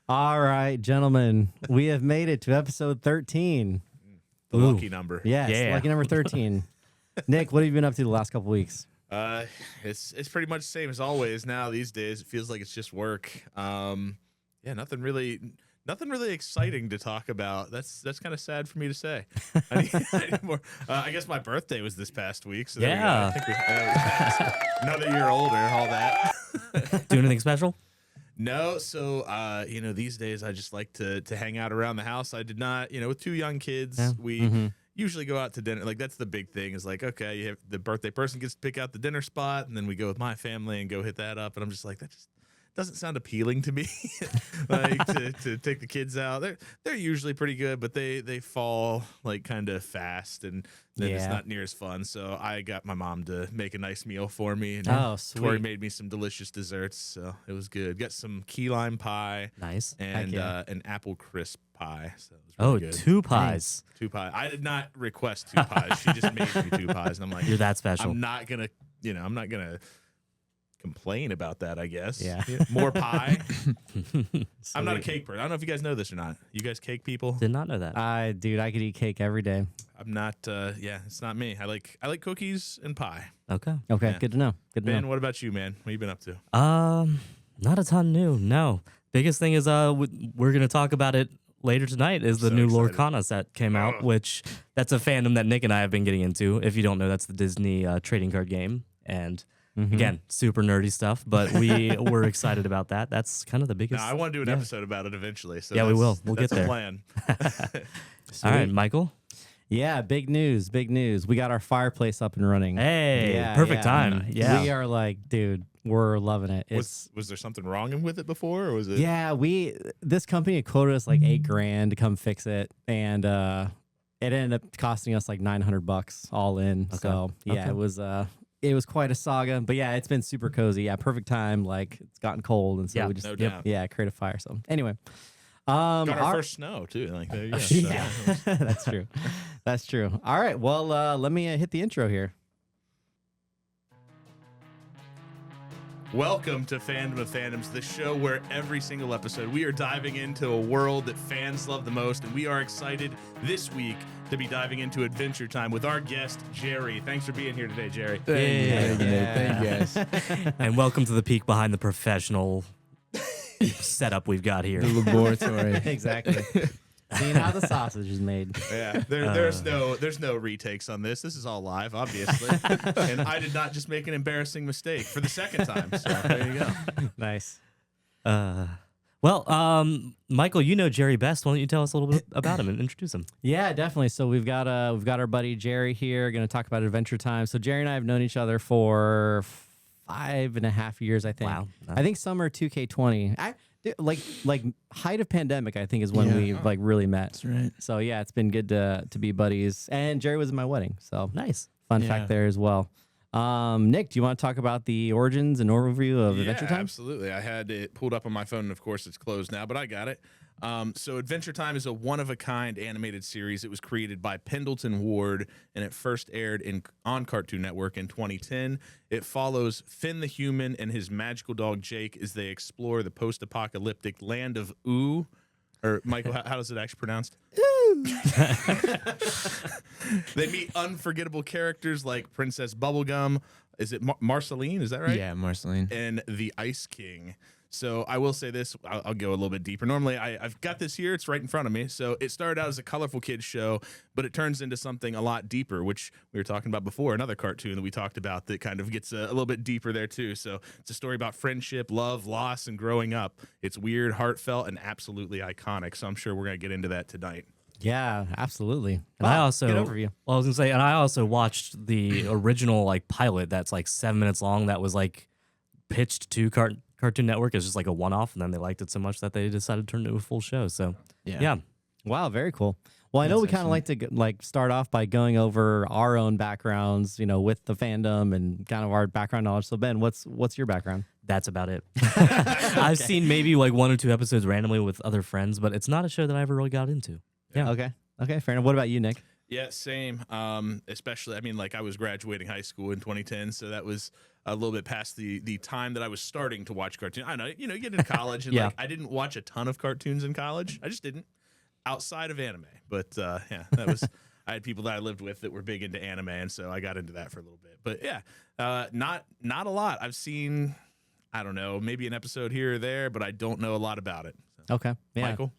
All right, gentlemen, we have made it to episode 13. The lucky number. Yes, lucky number 13. Nick, what have you been up to the last couple weeks? It's pretty much the same as always now these days. It feels like it's just work. Nothing really exciting to talk about. That's kind of sad for me to say. I need more. I guess my birthday was this past week. So yeah. I think another year older, all that. Do anything special? No, so these days I just like to hang out around the house. I did not, with two young kids, we usually go out to dinner. Like that's the big thing is like, okay, you have the birthday person gets to pick out the dinner spot, and then we go with my family and go hit that up. And I'm just like, that just doesn't sound appealing to me. Like to take the kids out. They're usually pretty good, but they fall like kind of fast, and then it's not near as fun. So I got my mom to make a nice meal for me, and Tori made me some delicious desserts, so it was good. Got some key lime pie, nice, and an apple crisp pie. So it was really good. 2 pies. 2 pies. I did not request 2 pies. She just made me 2 pies, and I'm like, you're that special. I'm not gonna complain about that, I guess. Yeah. More pie. I'm not a cake person. I don't know if you guys know this or not. You guys cake people? Did not know that. I could eat cake every day. I'm not it's not me. I like cookies and pie. Okay. Yeah. Good to know. Ben, what about you, man? What have you been up to? Not a ton new. No. Biggest thing is we're gonna talk about it later tonight is the new Lorcana set came out, which that's a fandom that Nick and I have been getting into. If you don't know, that's the Disney trading card game. And again, super nerdy stuff, but we're excited about that. That's kind of the biggest. No, I want to do an episode about it eventually. So we will. We'll get there. Plan. All right, Michael. Yeah, big news. We got our fireplace up and running. Hey, perfect time. Yeah, we are like, dude, we're loving it. Was there something wrong with it before, or was it? Yeah, this company had quoted us like $8,000 to come fix it, and it ended up costing us like $900 all in. Okay. So yeah, it was quite a saga, but yeah, it's been super cozy. Yeah, perfect time. Like it's gotten cold, and so we just create a fire. So anyway, got our first snow too. Like there you go. Yeah, that's true. That's true. All right, well, let me hit the intro here. Welcome to Fandom of Fandoms, the show where every single episode we are diving into a world that fans love the most, and we are excited this week to be diving into Adventure Time with our guest, Jerry. Thanks for being here today, Jerry. Thank you, guys. And welcome to the peek behind the professional setup we've got here. The laboratory. Exactly. Seeing how the sausage is made. Yeah, there's no retakes on this. This is all live, obviously. And I did not just make an embarrassing mistake for the second time. So there you go. Nice. Michael, you know Jerry best. Why don't you tell us a little bit about him and introduce him? Yeah, definitely. So we've got our buddy Jerry here, going to talk about Adventure Time. So Jerry and I have known each other for 5.5 years, I think. Wow. I think summer 2K20. Like height of pandemic, I think is when we like really met. That's right. So yeah, it's been good to be buddies. And Jerry was at my wedding, so nice. Fun fact there as well. Nick, do you want to talk about the origins and overview of Adventure Time? Absolutely. I had it pulled up on my phone, and of course it's closed now, but I got it. So Adventure Time is a one-of-a-kind animated series. It was created by Pendleton Ward, and it first aired on Cartoon Network in 2010. It follows Finn the human and his magical dog Jake as they explore the post-apocalyptic Land of Ooo. Or, Michael, how does it actually pronounced? They meet unforgettable characters like Princess Bubblegum. Is it Marceline? Is that right? Yeah, Marceline. And the Ice King. So I will say this. I'll go a little bit deeper. Normally, I've got this here. It's right in front of me. So it started out as a colorful kids show, but it turns into something a lot deeper, which we were talking about before, another cartoon that we talked about that kind of gets a little bit deeper there, too. So it's a story about friendship, love, loss, and growing up. It's weird, heartfelt, and absolutely iconic. So I'm sure we're going to get into that tonight. Yeah, absolutely. And I also, good overview. Well, I was going to say, and I also watched the original like pilot that's like 7 minutes long that was like pitched to Cartoon Network as just like a one-off, and then they liked it so much that they decided to turn it into a full show. So yeah. Wow, very cool. Well, I know we kind of like to start off by going over our own backgrounds, with the fandom and kind of our background knowledge. So Ben, what's your background? That's about it. I've seen maybe like 1 or 2 episodes randomly with other friends, but it's not a show that I ever really got into. Yeah. Okay, fair enough. What about you, Nick? Yeah, same. Especially, I mean, like I was graduating high school in 2010, so that was a little bit past the time that I was starting to watch cartoons. I know, you know, you get into college and Yeah. like I didn't watch a ton of cartoons in college. I just didn't, outside of anime. But yeah, that was I had people that I lived with that were big into anime, and so I got into that for a little bit. But yeah, not a lot. I've seen, I don't know, maybe an episode here or there, but I don't know a lot about it. So, Okay. Yeah. Michael.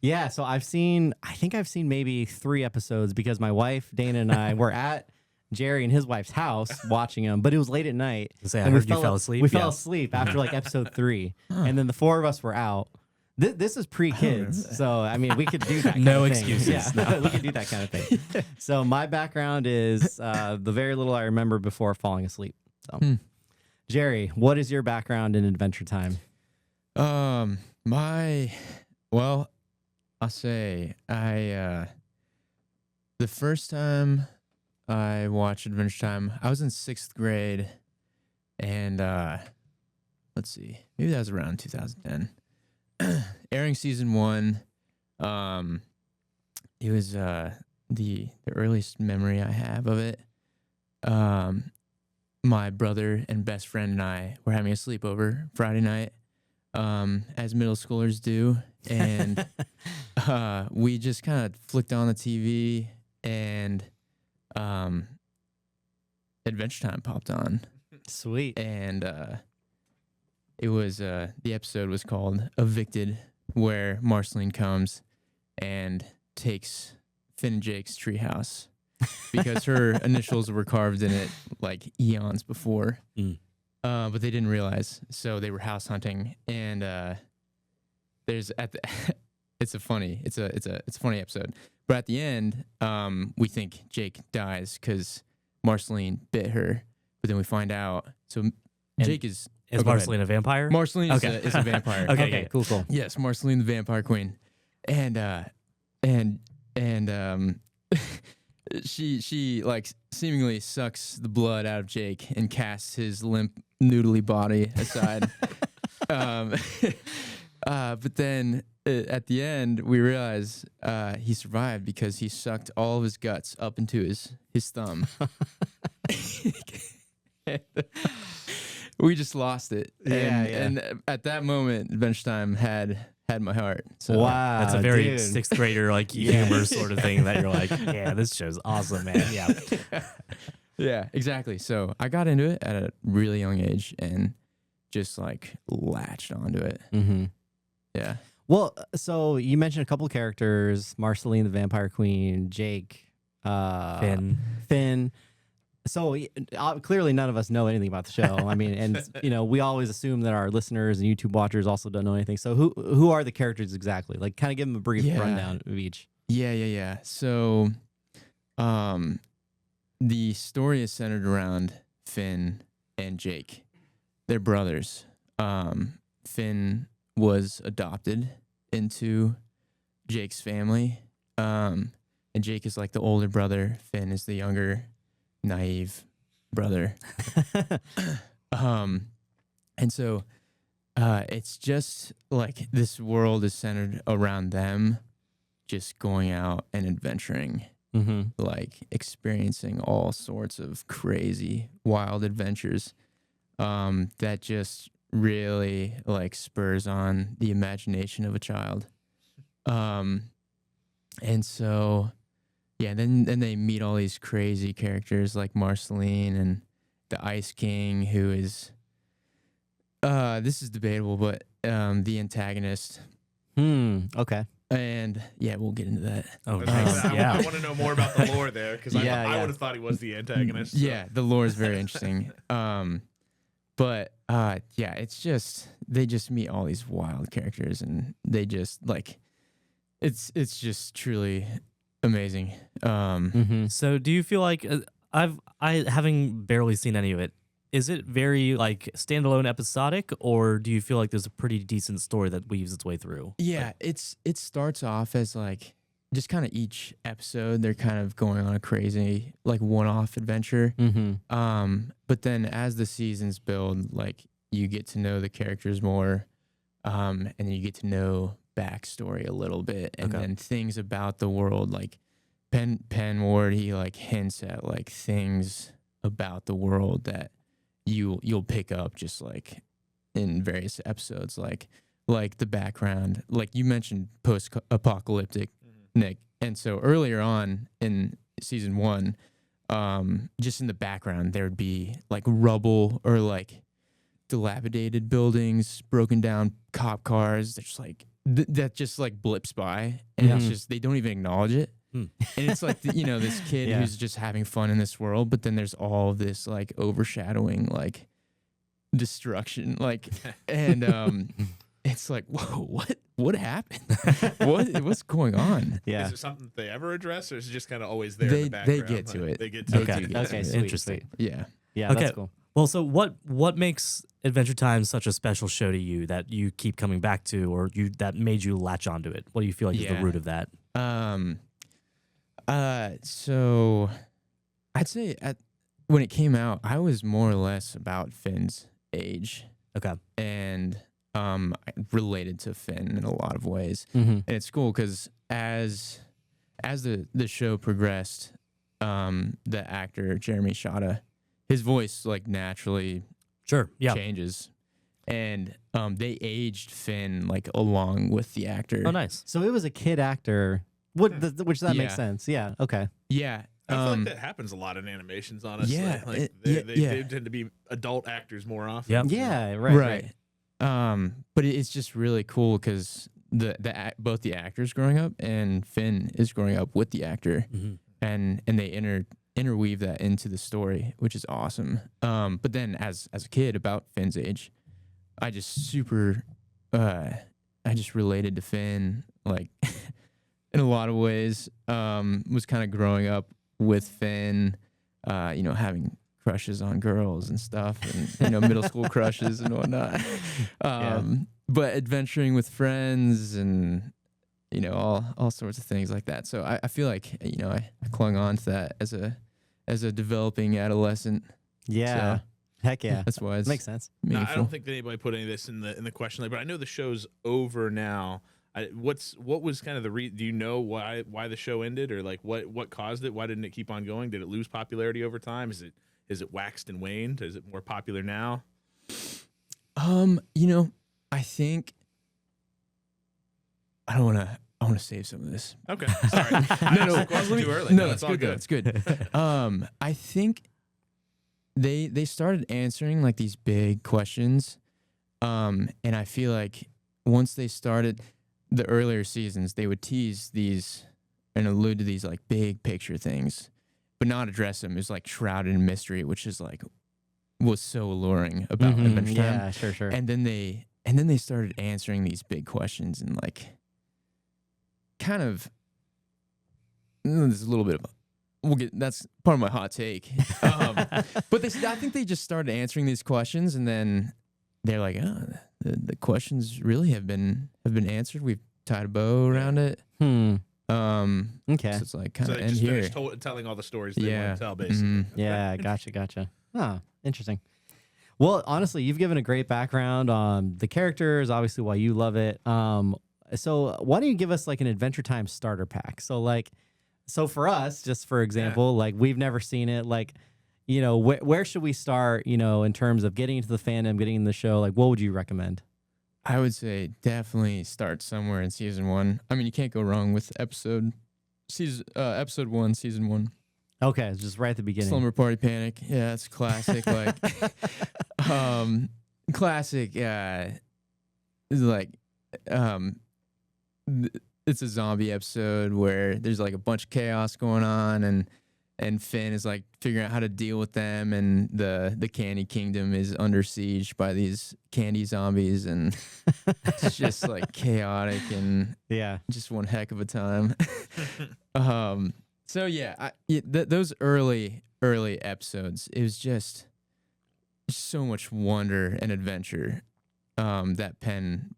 Yeah. So I think I've seen maybe 3 episodes because my wife, Dana, and I were at Jerry and his wife's house watching them, but it was late at night. Say, I and we heard you fell asleep. We fell asleep after like episode 3. And then the 4 of us were out. This is pre-kids, so I mean, we could do that. No kind of thing. excuses, Yeah, we could do that kind of thing. So my background is the very little I remember before falling asleep. So, Jerry, what is your background in Adventure Time? I'll say the first time I watched Adventure Time, I was in 6th grade, and let's see, maybe that was around 2010. Airing season 1, it was the earliest memory I have of it. My brother and best friend and I were having a sleepover Friday night, as middle schoolers do, and we just kind of flicked on the TV, and Adventure Time popped on. Sweet. And it was the episode was called Evicted, where Marceline comes and takes Finn and Jake's treehouse because her initials were carved in it like eons before. But they didn't realize, so they were house hunting, and there's it's a funny episode. But at the end, we think Jake dies because Marceline bit her, but then we find out. So Jake is. Is Marceline a vampire? Marceline Okay. is a vampire. Okay, cool. Yes, Marceline the Vampire Queen, and she like seemingly sucks the blood out of Jake and casts his limp noodly body aside. But then at the end we realize he survived because he sucked all of his guts up into his thumb. We just lost it. And at that moment, Adventure Time had my heart. So Wow. That's a very dude. 6th grader like humor sort of thing that you're like, yeah, this show's awesome, man. Yeah. Yeah, exactly. So I got into it at a really young age and just like latched onto it. Mm-hmm. Yeah. Well, so you mentioned a couple characters: Marceline, the Vampire Queen, Jake, Finn. So clearly none of us know anything about the show. I mean, and you know, we always assume that our listeners and YouTube watchers also don't know anything. So who are the characters exactly? Like, kind of give them a brief rundown of each. Yeah. So, the story is centered around Finn and Jake. They're brothers. Finn was adopted into Jake's family. And Jake is like the older brother. Finn is the younger, naive brother. And so it's just like this world is centered around them just going out and adventuring, like experiencing all sorts of crazy wild adventures that just really like spurs on the imagination of a child. And so yeah, then they meet all these crazy characters like Marceline and the Ice King, who is this is debatable, but the antagonist. Okay. And yeah, we'll get into that. Oh, nice. I want to know more about the lore there because I would have thought he was the antagonist. So. Yeah, the lore is very interesting. But yeah, it's just they just meet all these wild characters, and they just like it's just truly amazing. So do you feel like I having barely seen any of it, is it very like standalone episodic, or do you feel like there's a pretty decent story that weaves its way through? Yeah, it starts off as like just kind of each episode they're kind of going on a crazy like one-off adventure. But then as the seasons build, like you get to know the characters more, and then you get to know backstory a little bit, and then things about the world, like Penn Ward, he like hints at like things about the world that you'll pick up just like in various episodes, like the background, like you mentioned post-apocalyptic, Nick. And so earlier on in season 1, just in the background, there would be like rubble or like dilapidated buildings, broken down cop cars. They're just like that just like blips by, and it's just they don't even acknowledge it. And it's like this kid who's just having fun in this world, but then there's all this like overshadowing like destruction, like, and it's like, whoa, what happened? What's going on? Yeah, is it something that they ever address, or is it just kind of always there in the They background? get to it. They get to okay. it. Okay, sweet, interesting. Sweet. Yeah. Okay. That's cool. Well, so what makes Adventure Time such a special show to you that you keep coming back to, or that made you latch onto it? What do you feel like is the root of that? So I'd say when it came out, I was more or less about Finn's age. Okay. And I related to Finn in a lot of ways. And it's cool because as the show progressed, the actor Jeremy Shada, his voice like naturally changes. And they aged Finn like along with the actor. Oh, nice. So it was a kid actor, which that makes sense. Yeah. Okay. Yeah. I feel like that happens a lot in animations, honestly. Yeah, Like they tend to be adult actors more often. Yep. Yeah. Right. But it's just really cool because both the actors growing up and Finn is growing up with the actor, and they interweave that into the story, which is awesome. But then as a kid about Finn's age, I just related to Finn like in a lot of ways. Was kind of growing up with Finn, having crushes on girls and stuff, and middle school crushes and whatnot. But adventuring with friends and all sorts of things like that. So I feel like I clung on to that as a developing adolescent. Yeah. So heck yeah. that's why it makes sense. No, meaningful. I don't think that anybody put any of this in the question, but I know the show's over now. What was kind of the do you know why the show ended, or like what caused it? Why didn't it keep on going? Did it lose popularity over time? Is it waxed and waned? Is it more popular now? I think I want to save some of this. Okay, sorry. No, too early. No, it's all good. It's good. I think they started answering like these big questions, and I feel like once they started the earlier seasons, they would tease these and allude to these like big picture things, but not address them. It was like shrouded in mystery, which is like was so alluring about Adventure Time. Yeah, sure. And then they started answering these big questions and like kind of there's a little bit of that's part of my hot take. But I think they just started answering these questions, and then they're like, oh, the questions really have been answered. We've tied a bow around it. Okay. So it's like kind of end here. Telling all the stories they want to tell, basically. Mm-hmm. Yeah, gotcha. Ah, interesting. Well, honestly, you've given a great background on the characters, obviously why you love it. So why don't you give us like an Adventure Time starter pack? So for us, just for example, like we've never seen it, like, where should we start, in terms of getting into the fandom, getting in the show? Like, what would you recommend? I would say definitely start somewhere in season 1. I mean, you can't go wrong with episode 1, season 1. Okay, it's just right at the beginning. Slumber Party Panic. Yeah, it's classic. Like, classic. It's like, it's a zombie episode where there's like a bunch of chaos going on, and Finn is like figuring out how to deal with them, and the Candy Kingdom is under siege by these candy zombies, and it's just like chaotic and just one heck of a time. So those early episodes, it was just so much wonder and adventure that Penn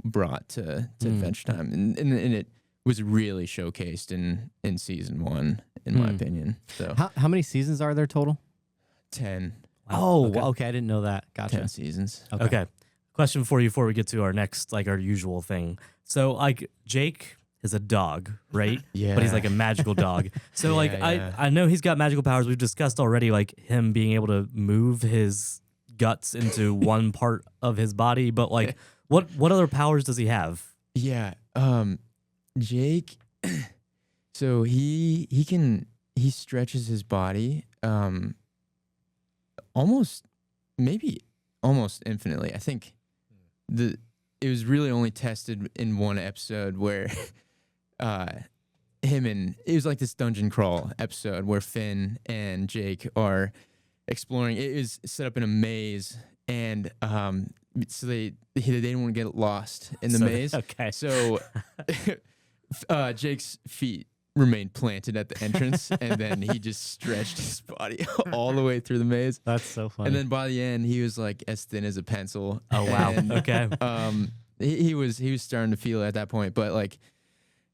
brought to Adventure Time, and it was really showcased in season 1, in my opinion. So how many seasons are there total? 10. Oh, okay. I didn't know that. Gotcha. 10 seasons. Okay. Question for you before we get to our next, like our usual thing. So like Jake is a dog, right? Yeah. But he's like a magical dog. So I know he's got magical powers. We've discussed already, like him being able to move his guts into one part of his body, but like, what other powers does he have? Yeah. Jake. So he stretches his body almost infinitely. I think it was really only tested in one episode where it was like this dungeon crawl episode where Finn and Jake are exploring. It is set up in a maze, and so they didn't want to get lost in the maze. Okay. So Jake's feet remained planted at the entrance, and then he just stretched his body all the way through the maze. That's so funny. And then by the end, he was like as thin as a pencil. Oh wow. And, Okay. he was starting to feel it at that point, but like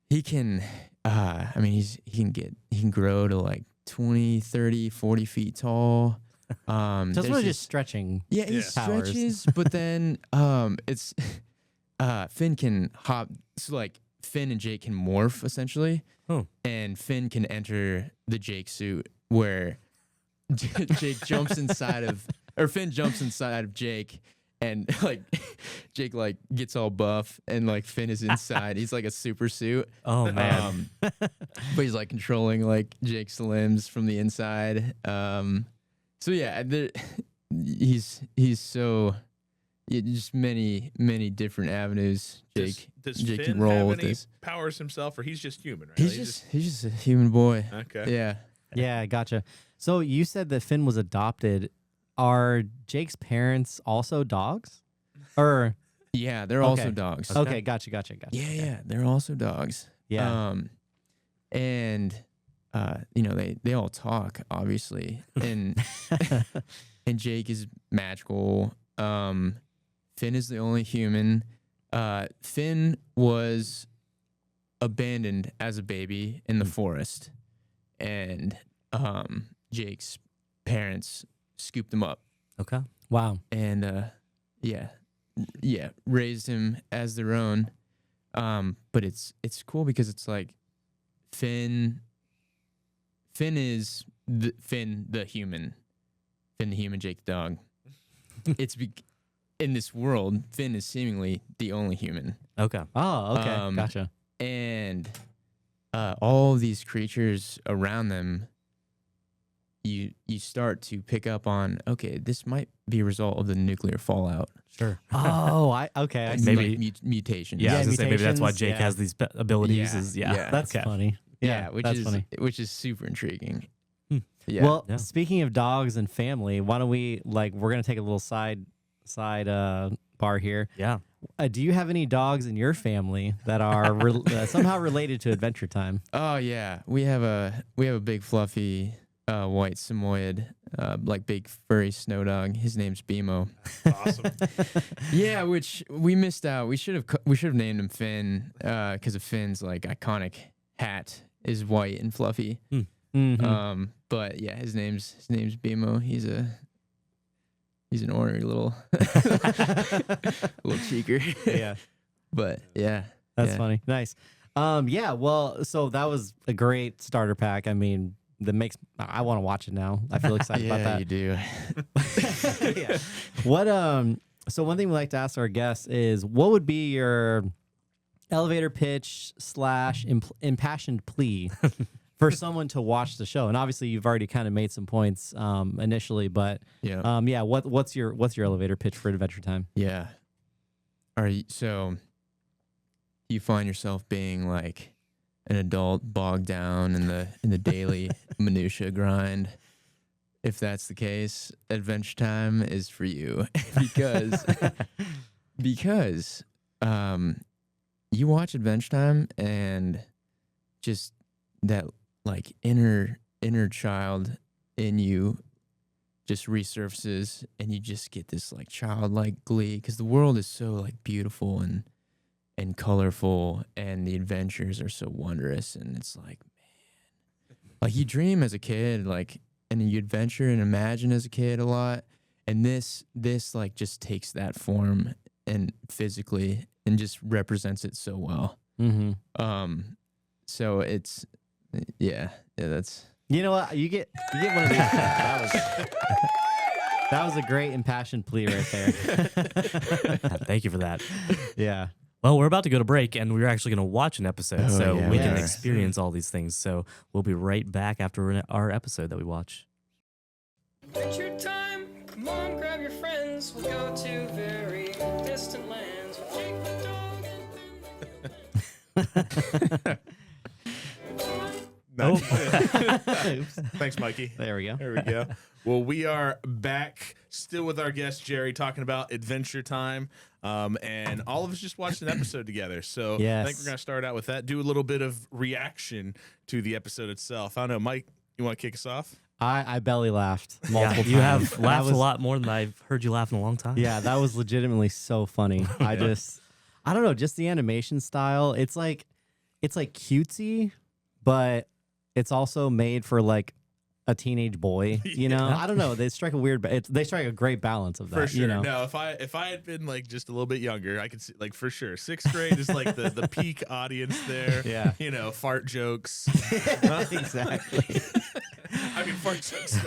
he can, I mean, he can grow to like 20, 30, 40 feet tall. Just really just stretching. Yeah, he powers. stretches, but then it's Finn can hop. So like Finn and Jake can morph essentially, and Finn can enter the Jake suit where Jake jumps inside of, or Finn jumps inside of Jake, and like Jake like gets all buff, and like Finn is inside. He's like a super suit. Oh man. But he's like controlling like Jake's limbs from the inside. So yeah, he's so just many different avenues. Jake does Jake Finn can roll have with any this. powers himself, or he's just human? Right? He's just a human boy. okay. Yeah. Yeah, gotcha. So you said that Finn was adopted. Are Jake's parents also dogs? Or Yeah, they're also dogs. okay, gotcha. Yeah, they're also dogs. Yeah. And you know, they all talk, obviously. And and Jake is magical. Finn is the only human. Finn was abandoned as a baby in the forest, and Jake's parents scooped him up Okay. Wow. and raised him as their own. But it's cool because it's like Finn is Finn the human, Jake the dog. In this world, Finn is seemingly the only human. Okay. Oh, okay. Gotcha. And all these creatures around them, you start to pick up on, okay, this might be a result of the nuclear fallout. Sure. Oh, I see. Maybe- like mutations. Yeah, I was gonna say maybe that's why mutations, Jake yeah. has these abilities. Yeah. That's okay. funny. Yeah, that's funny. which is super intriguing. Hmm. Yeah. Well, Yeah. speaking of dogs and family, why don't we we're gonna take a little side bar here. Yeah. Do you have any dogs in your family that are somehow related to Adventure Time? Oh yeah, we have a big fluffy white Samoyed, like big furry snow dog. His name's Bimo. Awesome. Yeah, which we missed out. We should have named him Finn, because of Finn's like iconic hat is white and fluffy. Mm-hmm. But yeah, his name's Bimo. He's an ornery little cheeker. Yeah, But yeah, that's yeah. funny. Nice. Yeah. Well, so that was a great starter pack. I mean, I want to watch it now. I feel excited about that. You do. Yeah. What so one thing we like to ask our guests is, what would be your elevator pitch / impassioned plea for someone to watch the show? And obviously you've already kind of made some points initially, but Yeah. what's your elevator pitch for Adventure Time? Yeah. So you find yourself being like an adult bogged down in the daily minutia grind? If that's the case, Adventure Time is for you because you watch Adventure Time and just that like inner child in you just resurfaces, and you just get this like childlike glee because the world is so like beautiful and colorful, and the adventures are so wondrous, and it's like, man, like you dream as a kid, like, and you adventure and imagine as a kid a lot, and this like just takes that form and physically and just represents it so well. Mm-hmm. So it's that's You know what? You get one of these. That was That was a great impassioned plea right there. Thank you for that. Yeah. Well, we're about to go to break, and we're actually going to watch an episode, so yeah, we we can are. experience all these things. So we'll be right back after our episode that we watch. Adventure time! Come on, grab your friends. We'll go to very distant lands. We'll take the dog and No. Thanks, Mikey. There we go. There we go. Well, we are back still with our guest Jerry talking about Adventure Time. And all of us just watched an episode together. So Yes. I think we're going to start out with that. Do a little bit of reaction to the episode itself. I don't know, Mike, you want to kick us off? I belly laughed multiple times. You have That laughed was- a lot more than I've heard you laugh in a long time. Yeah, that was legitimately so funny. I don't know, just the animation style. It's like cutesy, but it's also made for like a teenage boy. You know, I don't know. They strike a they strike a great balance of that. For sure. You know? No, if I had been like just a little bit younger, I could see like for sure. 6th grade is like the peak audience there. Yeah. You know, fart jokes. Exactly. I mean, fart jokes.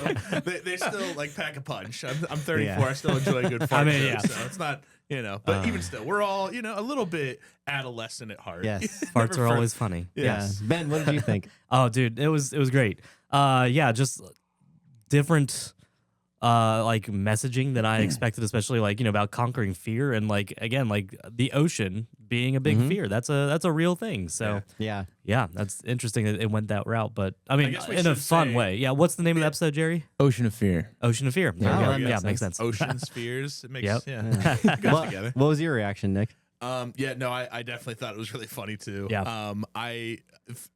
They still like pack a punch. I'm 34. Yeah. I still enjoy a good fart I mean, joke. yeah. So it's not, you know, but even still, we're all, you know, a little bit adolescent at heart. Yes. Farts Never are for- always funny. Yeah. Ben, what did you think? Oh, dude, it was great. Yeah, just different like messaging than I expected, especially like, you know, about conquering fear and like again, like the ocean being a big fear. That's a real thing. So Yeah. yeah, that's interesting that it went that route. But I mean, guess we in a should fun say- way. Yeah. What's the name of the episode, Jerry? Ocean of Fear. Ocean of Fear. There Oh, we go. that makes Yeah, sense. makes sense. Ocean spheres. It makes Yep. yeah. It goes What together. was your reaction, Nick? Yeah, no, I definitely thought it was really funny too. Yeah.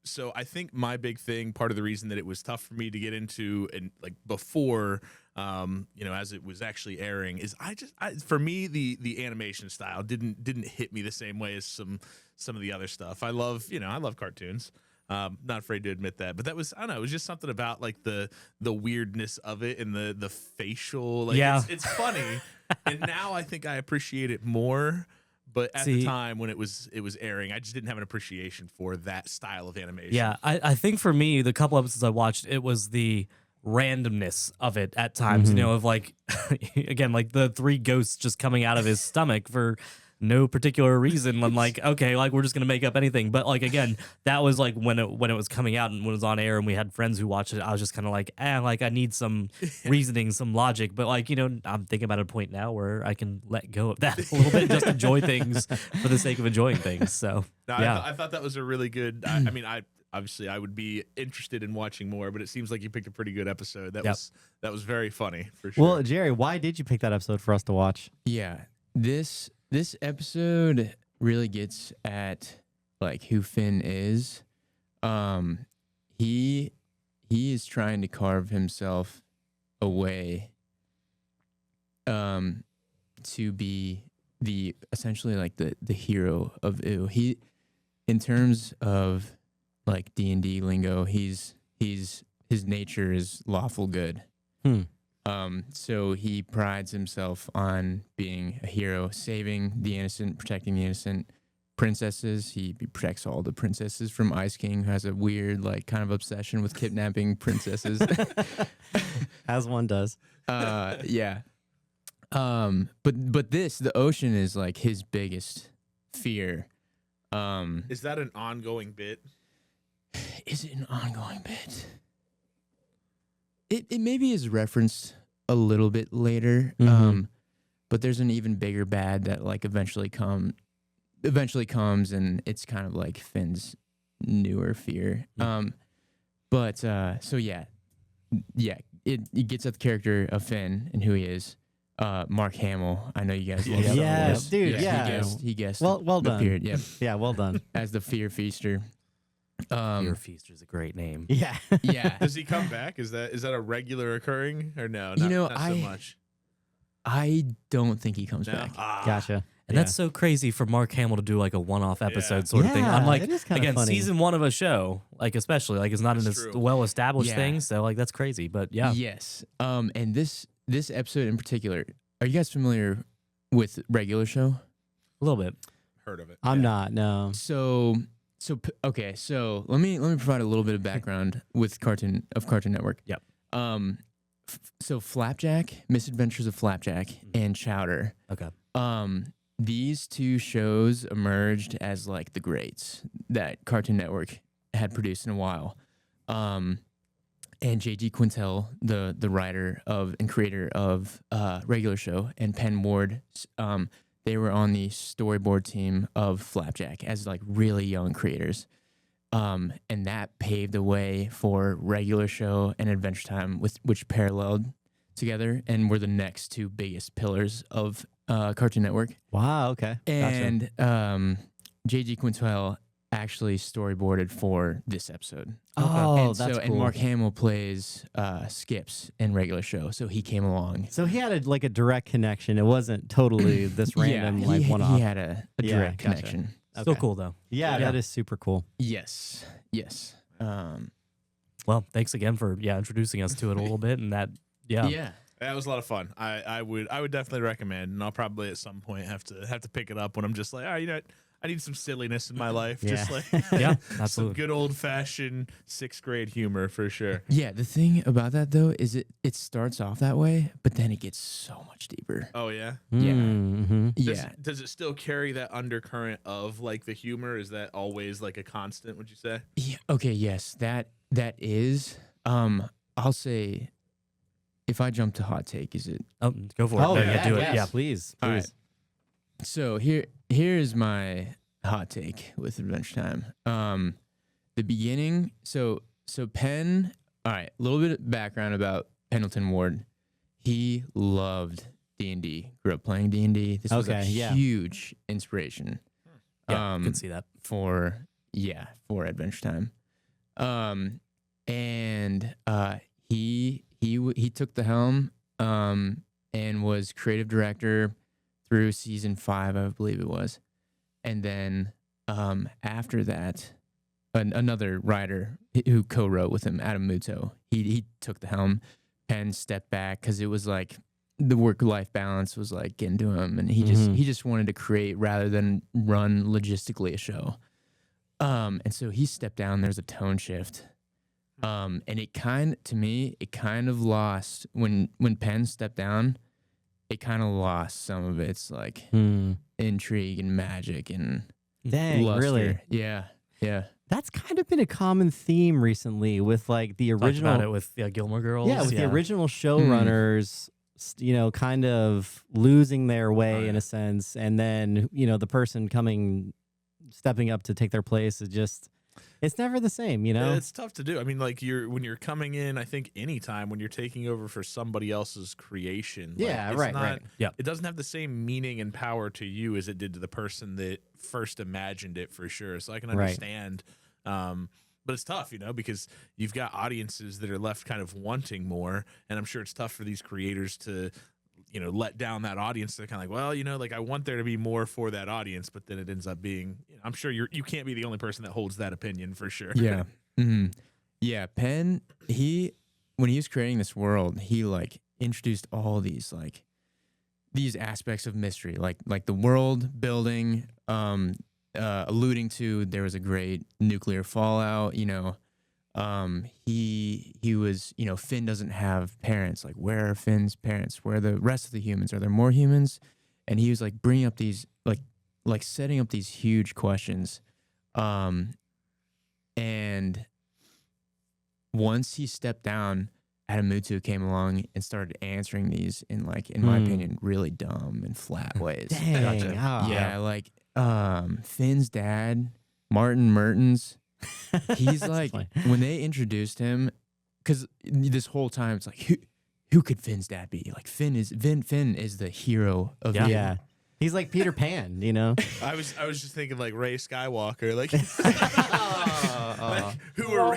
So I think my big thing, part of the reason that it was tough for me to get into and like before, you know, as it was actually airing, is for me the animation style didn't hit me the same way as some of the other stuff. I love cartoons. Not afraid to admit that, but that was, I don't know, it was just something about like the weirdness of it and the facial, like Yeah. it's funny. And now I think I appreciate it more. But at the time when it was airing, I just didn't have an appreciation for that style of animation. Yeah, I think for me, the couple episodes I watched, it was the randomness of it at times, you know, of like, again, like the 3 ghosts just coming out of his stomach for no particular reason. I'm like, okay, like we're just gonna make up anything. But like again, that was like when it was coming out and when it was on air and we had friends who watched it. I was just kind of like, like I need some reasoning, some logic. But like, you know, I'm thinking about a point now where I can let go of that a little bit, and just enjoy things for the sake of enjoying things. So No, yeah, I thought that was a really good. I mean, obviously I would be interested in watching more, but it seems like you picked a pretty good episode. That was very funny for sure. Well, Jerry, why did you pick that episode for us to watch? Yeah, this episode really gets at like who Finn is. He is trying to carve himself away to be the essentially like the hero of Ooo. He, in terms of like D&D lingo, his nature is lawful good. So he prides himself on being a hero, saving the innocent, protecting the innocent princesses. He protects all the princesses from Ice King, who has a weird, like, kind of obsession with kidnapping princesses. As one does. Yeah. But the ocean is like his biggest fear. is that an ongoing bit? Is it an ongoing bit? It maybe is referenced a little bit later, but there's an even bigger bad that like eventually comes, and it's kind of like Finn's newer fear. But so yeah, it gets at the character of Finn and who he is. Mark Hamill, I know you guys love Yeah, this. dude, yeah. He guessed Well the done. period, yeah, Yeah, well done. as the Fear Feaster. Fear Feaster is a great name. Yeah. Yeah, Does he come back? Is that a regular occurring or no? You know, not so much. I don't think he comes No? back. Gotcha. And that's so crazy for Mark Hamill to do like a one-off episode sort of thing. Yeah, I'm like, it is kinda again, funny. season 1 of a show, like especially, like it's not in That's this true. well-established Yeah. thing. So like that's crazy. But yeah, Yes. And this episode in particular, are you guys familiar with regular show? a little bit. Heard of it? I'm Yeah. not, no. Okay, so let me provide a little bit of background with Cartoon Network. Yep. So Flapjack, Misadventures of Flapjack, and Chowder. Okay. These two shows emerged as like the greats that Cartoon Network had produced in a while. And J.G. Quintel, the writer of and creator of Regular Show, and Penn Ward, they were on the storyboard team of Flapjack as like really young creators. And that paved the way for Regular Show and Adventure Time, which paralleled together and were the next two biggest pillars of Cartoon Network. Wow. Okay. And J.G. Quintel actually storyboarded for this episode. Oh, that's cool. And Mark Hamill plays Skips in Regular Show, so he came along. So he had a direct connection. It wasn't totally this random one-off. He had a direct connection. Still cool though. Yeah, that is super cool. Yes. Well, thanks again for introducing us to it a little bit, and that That was a lot of fun. I would definitely recommend, and I'll probably at some point have to pick it up when I'm just like, you know what? I need some silliness in my life. Yeah. Just like yeah, some absolutely. good old fashioned 6th grade humor for sure. Yeah, the thing about that though is it starts off that way, but then it gets so much deeper. Oh yeah. Yeah. Mm-hmm. Does it still carry that undercurrent of like the humor? Is that always like a constant, would you say? Yeah, okay, yes. That is I'll say if I jump to hot take, is it Oh, go for it. Oh, No, yeah, do it. yes, Yeah. please. All right. So here's my hot take with Adventure Time. The beginning, so Penn, all right, a little bit of background about Pendleton Ward. He loved D&D, grew up playing D&D. This was a huge inspiration. Yeah, I can see that. For Adventure Time. And he took the helm and was creative director through season 5, I believe it was. And then after that, another writer who co-wrote with him, Adam Muto, he took the helm. Penn stepped back because it was like the work-life balance was like getting to him, and he just wanted to create rather than run logistically a show. And so he stepped down. There's a tone shift. And it kind of lost when Penn stepped down. It kind of lost some of its like intrigue and magic and luster. Really? Yeah. That's kind of been a common theme recently with like the original. Talked about it with Gilmore Girls. Yeah, with the original showrunners, kind of losing their way in a sense, and then the person stepping up to take their place is just. It's never the same, It's tough to do. I mean, like when you're coming in, I think anytime when you're taking over for somebody else's creation, right. Yeah, it doesn't have the same meaning and power to you as it did to the person that first imagined it, for sure. So I can understand, but it's tough, because you've got audiences that are left kind of wanting more, and I'm sure it's tough for these creators to. Let down that audience. They're kind of like, I want there to be more for that audience, but then it ends up being, I'm sure you can't be the only person that holds that opinion for sure. Yeah. Yeah. Penn, when he was creating this world, he like introduced all these aspects of mystery, like the world building, alluding to there was a great nuclear fallout, he was, Finn doesn't have parents. Like, where are Finn's parents? Where are the rest of the humans? Are there more humans? And he was like bringing up these, like setting up these huge questions. And once he stepped down, Adam Mutu came along and started answering these in my opinion, really dumb and flat ways. Dang. Yeah, like Finn's dad, Martin Mertens. He's like, when they introduced him, because this whole time it's like, who could Finn's dad be? Like Finn is the hero of the yeah. He's like Peter Pan, I was just thinking like Ray Skywalker, like, who are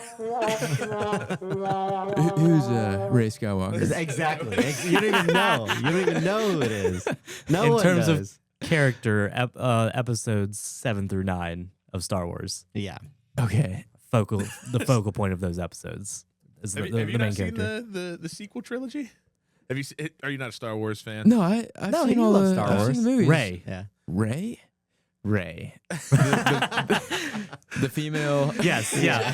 who's Ray Skywalker? Exactly. You don't even know. You don't even know who it is. No in one terms does. of character, episodes 7 through 9 of Star Wars. Yeah. Okay. The focal point of those episodes is have the you main not seen character. the sequel trilogy? Are you not a Star Wars fan? No, I've No, seen he all loves the Star I've Wars. seen the movies. Ray. Yeah. Ray. The female. Yes, yeah.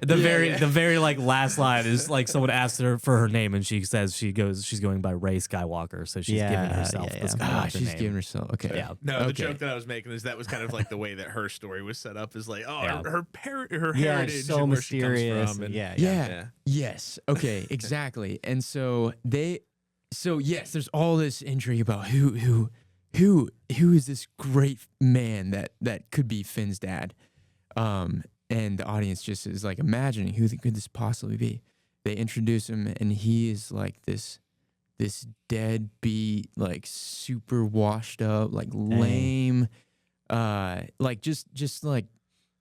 The very like last line is like someone asks her for her name and she says she's going by Rey Skywalker, so she's giving herself the Skywalker she's name. giving herself. Okay. Yeah. No, the joke that I was making is that was kind of like the way that her story was set up. Is like, her heritage, so and where mysterious. she comes from, and Yeah. Yes. Okay. Exactly. And so yes, there's all this intrigue about who is this great man that could be Finn's dad. And the audience just is like imagining who could this possibly be. They introduce him, and he is like this deadbeat, like super washed up, like lame, like just like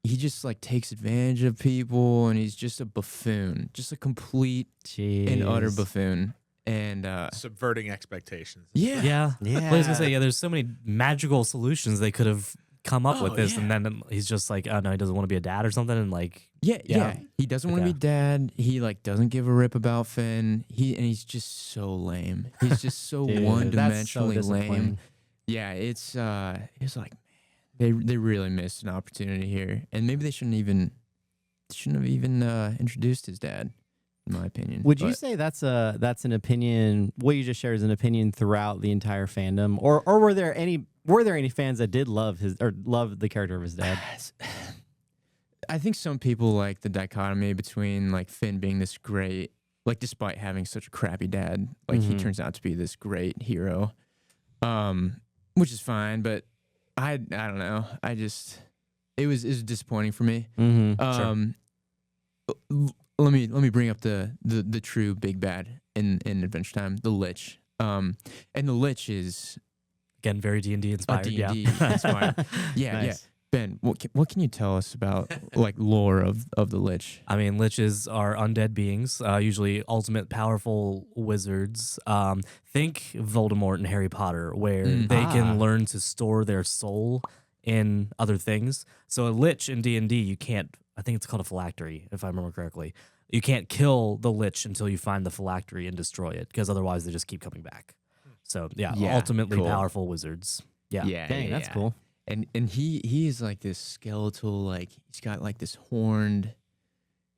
he just like takes advantage of people, and he's just a buffoon, just a complete and utter buffoon, and subverting expectations. Yeah. Well, I was gonna say, there's so many magical solutions they could have come up with this, and then he's just like, oh no, he doesn't want to be a dad or something, and like he doesn't want to be dad. He like doesn't give a rip about Finn. He's just so lame. He's just so one-dimensionally lame. Yeah, it's like, man, they really missed an opportunity here, and maybe they shouldn't have even introduced his dad, in my opinion. Would you say that's an opinion? What you just shared is an opinion throughout the entire fandom, or were there any fans that did love the character of his dad? I think some people like the dichotomy between like Finn being this great, like despite having such a crappy dad, like he turns out to be this great hero, which is fine. But I don't know. It was disappointing for me. Let me bring up the true big bad in Adventure Time, the Lich. And the Lich is again very D&D inspired. D&D inspired. Yeah, Nice. Ben, what can you tell us about like lore of the Lich? I mean, Liches are undead beings, usually ultimate powerful wizards. Think Voldemort and Harry Potter, where they can learn to store their soul in other things. So a Lich in D&D, you can't, I think it's called a phylactery, if I remember correctly. You can't kill the Lich until you find the phylactery and destroy it, because otherwise they just keep coming back. So ultimately powerful wizards. Dang, that's cool. And he is like this skeletal, like he's got like this horned,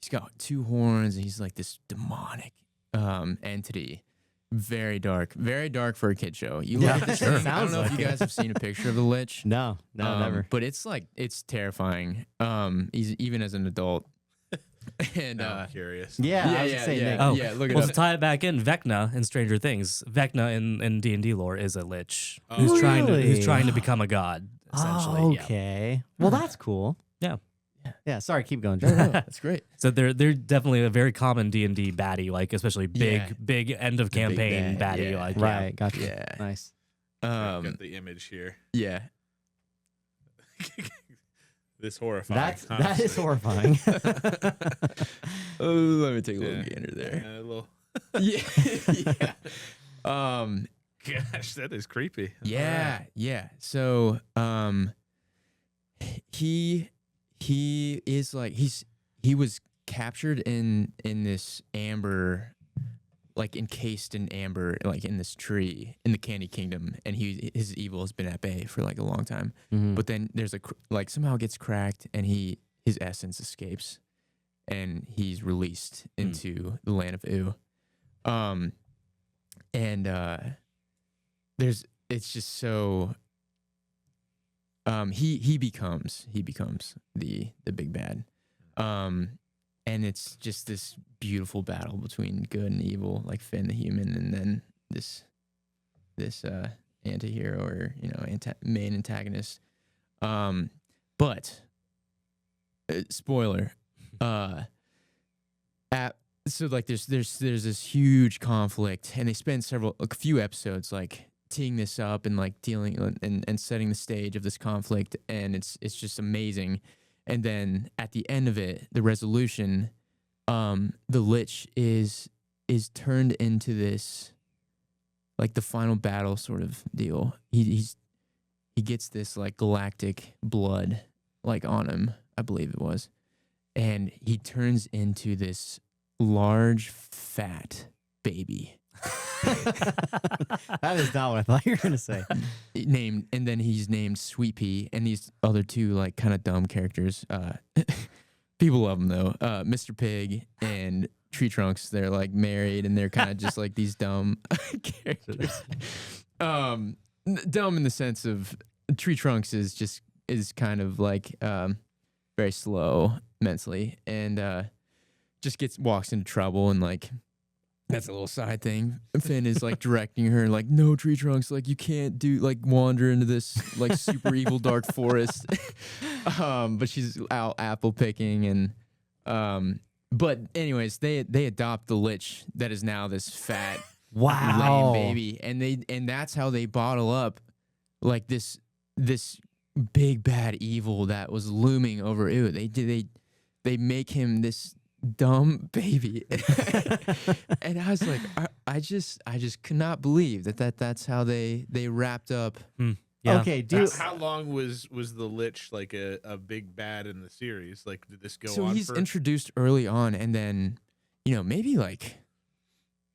he's got two horns, and he's like this demonic entity. Very dark for a kid show. You look at this thing, I don't know if you guys have seen a picture of the Lich. No, never. But it's terrifying. He's even as an adult. And I'm curious. look it up. To tie it back in, Vecna in Stranger Things, Vecna in D&D lore is a Lich who's trying to become a god. Essentially. Okay. Well, that's cool. Yeah. Sorry, keep going, Joe. That's great. So they're definitely a very common D&D baddie, like especially big end of campaign baddie. Like right, gotcha. Yeah. Nice. Got the image here. Yeah. This horrifying. That is horrifying. Let me take a little gander there. A little. Yeah. Gosh, that is creepy. Yeah. So, he is like he was captured in this amber, like encased in amber, like in this tree in the Candy Kingdom, and his evil has been at bay for like a long time. But then there's somehow gets cracked, and his essence escapes, and he's released into the Land of Ooo. It's just so he becomes the big bad, and it's just this beautiful battle between good and evil, like Finn the human, and then this anti-hero, or main antagonist. But spoiler, so like there's this huge conflict, and they spend a few episodes like teeing this up and like dealing and setting the stage of this conflict, and it's just amazing. And then at the end of it, the resolution, the Lich is turned into this, like the final battle sort of deal. He gets this like galactic blood like on him, I believe it was, and he turns into this large fat baby. That is not what I thought you were gonna say. And then he's named Sweet Pea, and these other two like kind of dumb characters, people love them though. Mr. Pig and Tree Trunks, they're like married and they're kind of just like these dumb characters. Dumb in the sense of Tree Trunks is kind of like very slow mentally and just walks into trouble and like that's a little side thing. Finn is like directing her like, no, Tree Trunks, like you can't wander into this like super evil dark forest. But she's out apple picking and but anyways, they adopt the Lich that is now this fat lame baby, and that's how they bottle up like this big bad evil that was looming over Ooo. They make him this dumb baby, and I was like, I just could not believe that's how they wrapped up. Yeah. Okay, how long was the Lich like a big bad in the series? Like, did this go on? So he's introduced early on, and then maybe like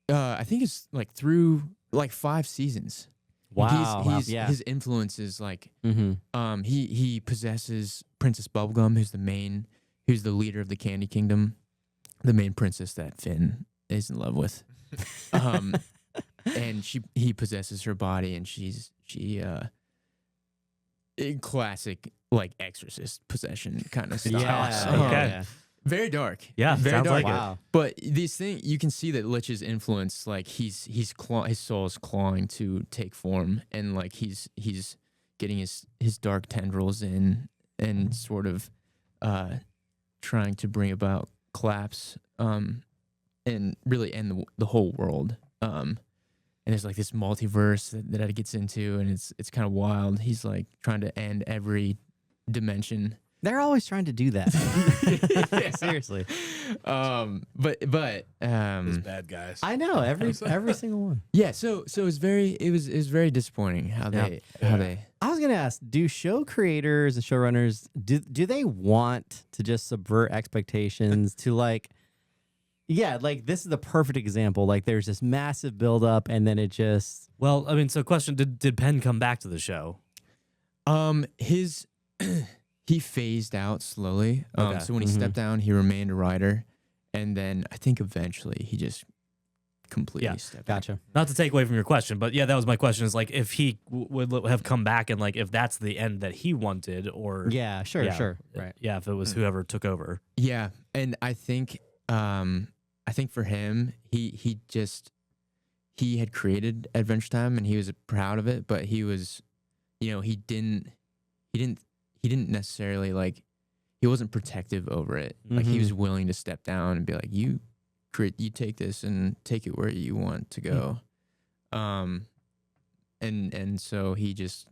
I think it's like through like 5 seasons. Wow. His influence is like he possesses Princess Bubblegum, who's the leader of the Candy Kingdom, the main princess that Finn is in love with. And he possesses her body, and she in classic like exorcist possession kind of stuff. Yeah. Very dark. Yeah, very sounds dark. like Wow. But these things, you can see that Lich's influence, like his soul is clawing to take form, and like he's getting his dark tendrils in and sort of trying to bring about collapse and really end the whole world. And there's like this multiverse that it gets into, and it's kind of wild. He's like trying to end every dimension. They're always trying to do that. Seriously. But Those bad guys. I know every single one. yeah. So it was very disappointing how they. I was gonna ask: do show creators and showrunners do they want to just subvert expectations to like? Yeah, like this is the perfect example. Like there's this massive buildup, and then it just. Well, I mean, so question: Did Penn come back to the show? He phased out slowly. Okay. So when he stepped down, he remained a writer, and then I think eventually he just completely stepped. Gotcha. Not to take away from your question, but yeah, that was my question. Is like if he would have come back, and like if that's the end that he wanted, or Yeah, sure. Right. yeah, if it was whoever took over. Yeah, and I think for him, he had created Adventure Time, and he was proud of it, but he was, he didn't necessarily like, he wasn't protective over it. Like he was willing to step down and be like, you take this and take it where you want to go. And so he just,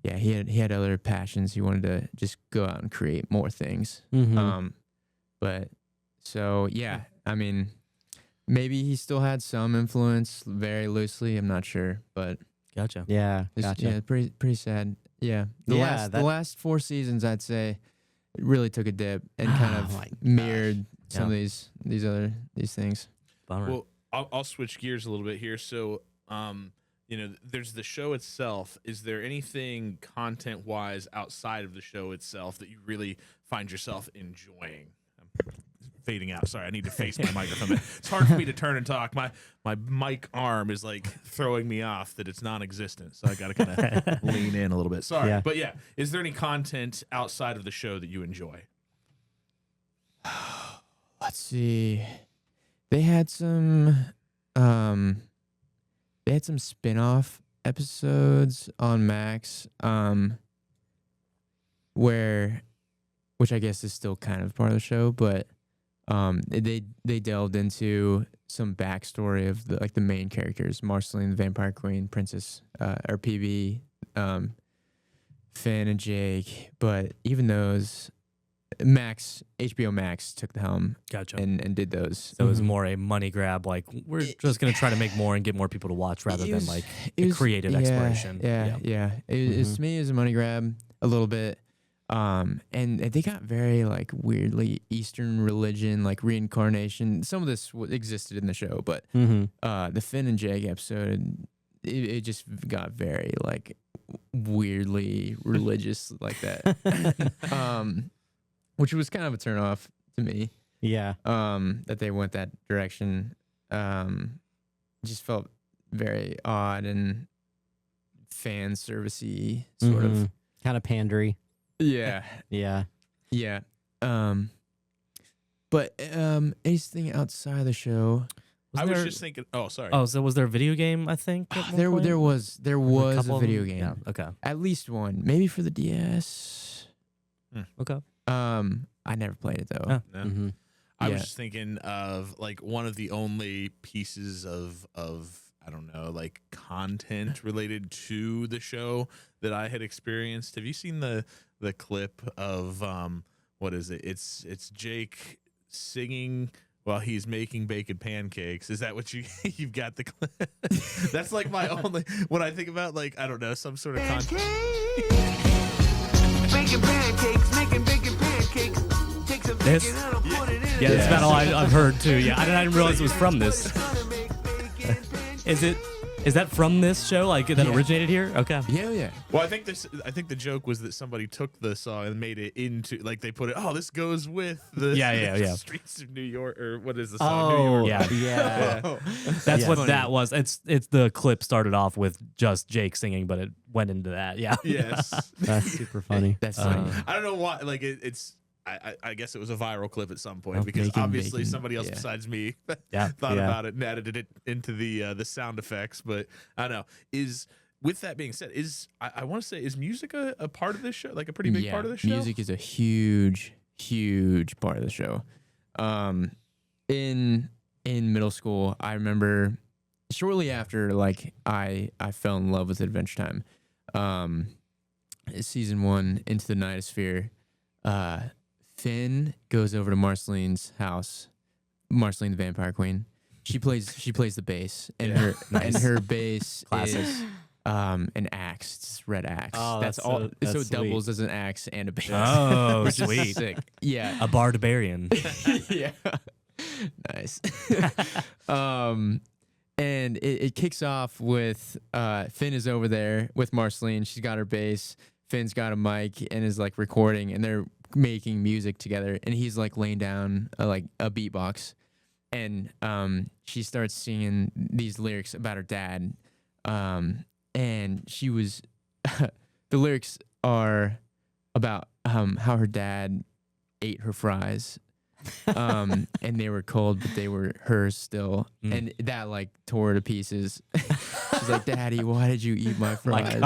he had other passions. He wanted to just go out and create more things. But so, yeah, I mean, maybe he still had some influence very loosely. I'm not sure, but Gotcha. Yeah, gotcha. yeah, pretty sad. Yeah. The last 4 seasons, I'd say, it really took a dip and kind of mirrored some of these things. Bummer. Well, I'll switch gears a little bit here. So, there's the show itself. Is there anything content-wise outside of the show itself that you really find yourself enjoying? I'm fading out. Sorry, I need to face my microphone. It's hard for me to turn and talk. My mic arm is like throwing me off that it's non-existent. So I got to kind of lean in a little bit. Sorry. Yeah. But yeah, is there any content outside of the show that you enjoy? Let's see. They had some spin-off episodes on Max which I guess is still kind of part of the show, but they delved into some backstory of the main characters, Marceline, the Vampire Queen, Princess, or PB, Finn and Jake. But even those, HBO Max took the helm. Gotcha. And did those. So it was more a money grab, like we're just going to try to make more and get more people to watch rather than like a creative exploration. Yeah. To me, it was a money grab a little bit. And they got very like weirdly Eastern religion, like reincarnation. Some of this existed in the show, but the Finn and Jake episode, it just got very like weirdly religious like that. Which was kind of a turnoff. to me. Yeah. That they went that direction. Just felt very odd and fan servicey sort of. Kind of pandery. Yeah. Yeah. Yeah. But anything outside of the show? I was just thinking. Oh, sorry. Oh, so was there a video game? I think There was couple a of video them? game. Yeah. Okay. At least one, maybe for the DS. Okay. I never played it though. Oh. No. Mm-hmm. I Yeah. was just thinking of like one of the only pieces of I don't know, like content related to the show that I had experienced. Have you seen the clip of what is it? It's Jake singing while he's making bacon pancakes. Is that what you've got the clip? That's like my only when I think about like I don't know, some sort of content. Making pancakes, making bacon pancakes. Take some This? bacon and I'll put it in. Yeah, that's about all I've heard too. Yeah, I didn't realize it was from this. Is that from this show? Like that originated here? Okay. Yeah. Well, I think the joke was that somebody took the song and made it into like they put it. Oh, this goes with the Yeah. streets of New York, or what is the song? New York. Yeah. That's what that was. It's the clip started off with just Jake singing, but it went into that. Yeah. Yes. That's super funny. That's funny. I don't know why. Like it's. I guess it was a viral clip at some point Of because making obviously bacon, somebody else yeah. besides me Yeah. thought about it and added it into the sound effects. But I don't know. With that being said, I want to say is music a part of this show? Like a pretty big part of the show? Music is a huge part of the show. In middle school, I remember shortly after like I fell in love with Adventure Time. Season 1 into the Nightosphere. Finn goes over to Marceline's house. Marceline, the vampire queen. She plays the bass, and her bass is an axe, it's red axe. Oh, that's all. So that's it doubles as an axe and a bass. Oh, which is sweet. sick. Yeah, A barbarian. yeah, nice. And it kicks off with Finn is over there with Marceline. She's got her bass. Finn's got a mic and is like recording, and they're making music together. And he's like laying down like a beatbox, and she starts singing these lyrics about her dad. And she was the lyrics are about how her dad ate her fries. And they were cold, but they were hers still. And that like tore her to pieces. She's like, "Daddy, why did you eat my fries?"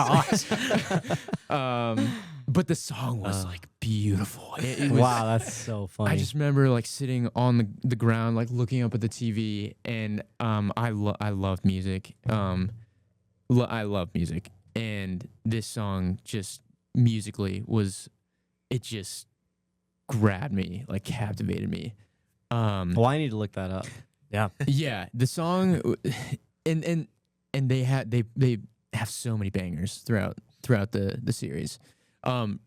But the song was like beautiful. It was, Wow, that's so funny. I just remember like sitting on the ground, like looking up at the TV, and I love music. I love music, and this song just musically just grabbed me, like captivated me. Well, I need to look that up. Yeah. Yeah, the song, and they have so many bangers throughout the series.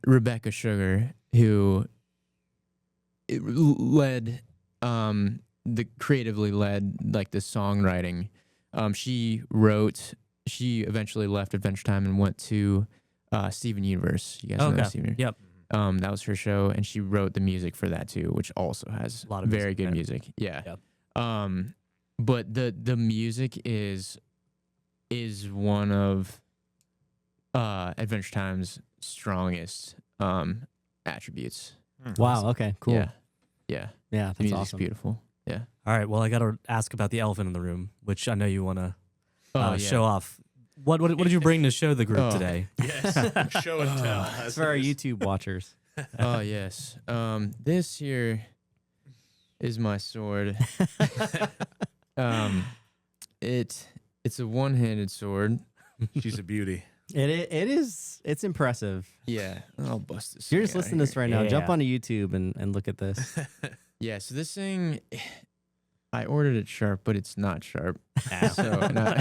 Rebecca Sugar, who creatively led like the songwriting. She eventually left Adventure Time and went to Steven Universe. You guys know Steven? Yep. That was her show, and she wrote the music for that too, which also has A lot of very music good there. music. Yeah. Yep. But the music is one of Adventure Time's strongest attributes. Wow. Okay. Cool. Yeah. Yeah. Yeah. The That's music's awesome. beautiful. Yeah. All right. Well, I got to ask about the elephant in the room, which I know you want to Yeah. show off. What did you bring to show the group Oh. today? Yes, show and tell. It's for our YouTube watchers. Oh yes. This here is my sword. It's a one-handed sword. She's a beauty. It's impressive. Yeah. I'll bust this. You're thing just out listening to this here. right now. Jump Yeah. onto YouTube and look at this. Yeah. So this thing, I ordered it sharp, but it's not sharp. So, Man,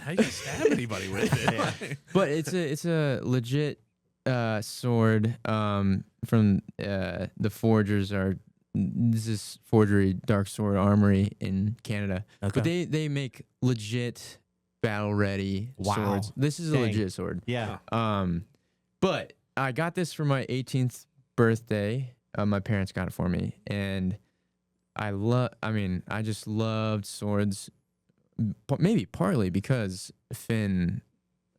how you gonna stab anybody with it? but it's a legit sword from the forgers are. This is Forgery Dark Sword Armory in Canada. Okay. But they make legit battle ready Wow. swords. This is Dang. a legit sword. Yeah. But I got this for my 18th birthday, My parents got it for me, and I mean, I just loved swords. Maybe partly because Finn,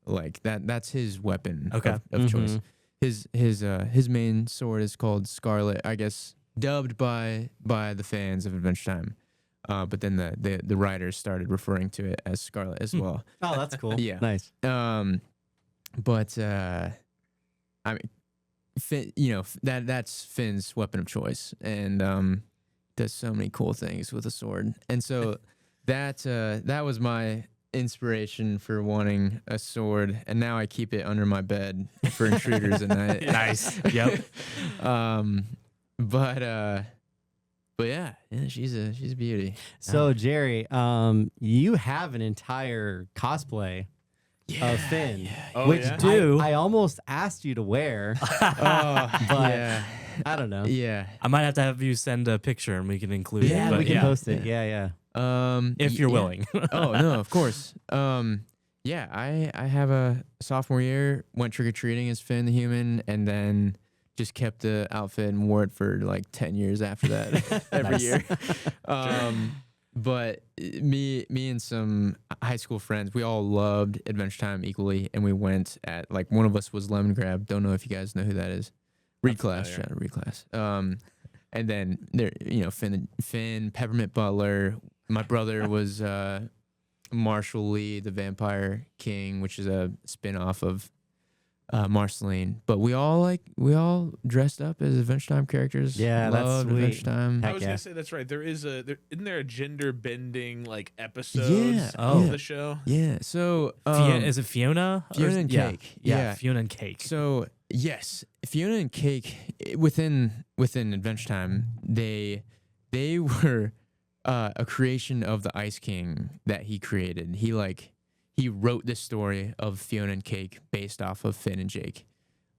like that's his weapon of choice. His main sword is called Scarlet, I guess, dubbed by the fans of Adventure Time. But then the writers started referring to it as Scarlet as well. Oh, that's cool. Yeah. Nice. But I mean, Finn, that's Finn's weapon of choice, and does so many cool things with a sword. And so that was my inspiration for wanting a sword, and now I keep it under my bed for intruders at night. Nice. Yep. But yeah, she's a beauty. So Jerry, you have an entire cosplay of Finn, Oh, which yeah? I almost asked you to wear, but Yeah, I don't know. yeah. I might have to have you send a picture and we can include Yeah, it. But we can yeah, post it. Yeah. if you're yeah. willing. Oh no, of course. Yeah, I have a sophomore year, went trick or treating as Finn the human, and then just kept the outfit and wore it for like 10 years after that every year. But me and some high school friends, we all loved Adventure Time equally, and we went at, like, one of us was Lemon Grab. Don't know if you guys know who that is. Reed Class, shout out Reed Class. And then there, Finn, Peppermint Butler. My brother was Marshall Lee, the Vampire King, which is a spin-off of Marceline. But we all dressed up as Adventure Time characters. Yeah, that's Loved sweet. Adventure Time. I was yeah. gonna say that's right. Isn't there a gender bending like episodes Yeah, of yeah. the show? Yeah. So Is it Fiona? Or Fiona and yeah. Cake. Yeah, Fiona and Cake. So yes, Fiona and Cake within Adventure Time, they were a creation of the Ice King that he created. He wrote this story of Fiona and Cake based off of Finn and Jake.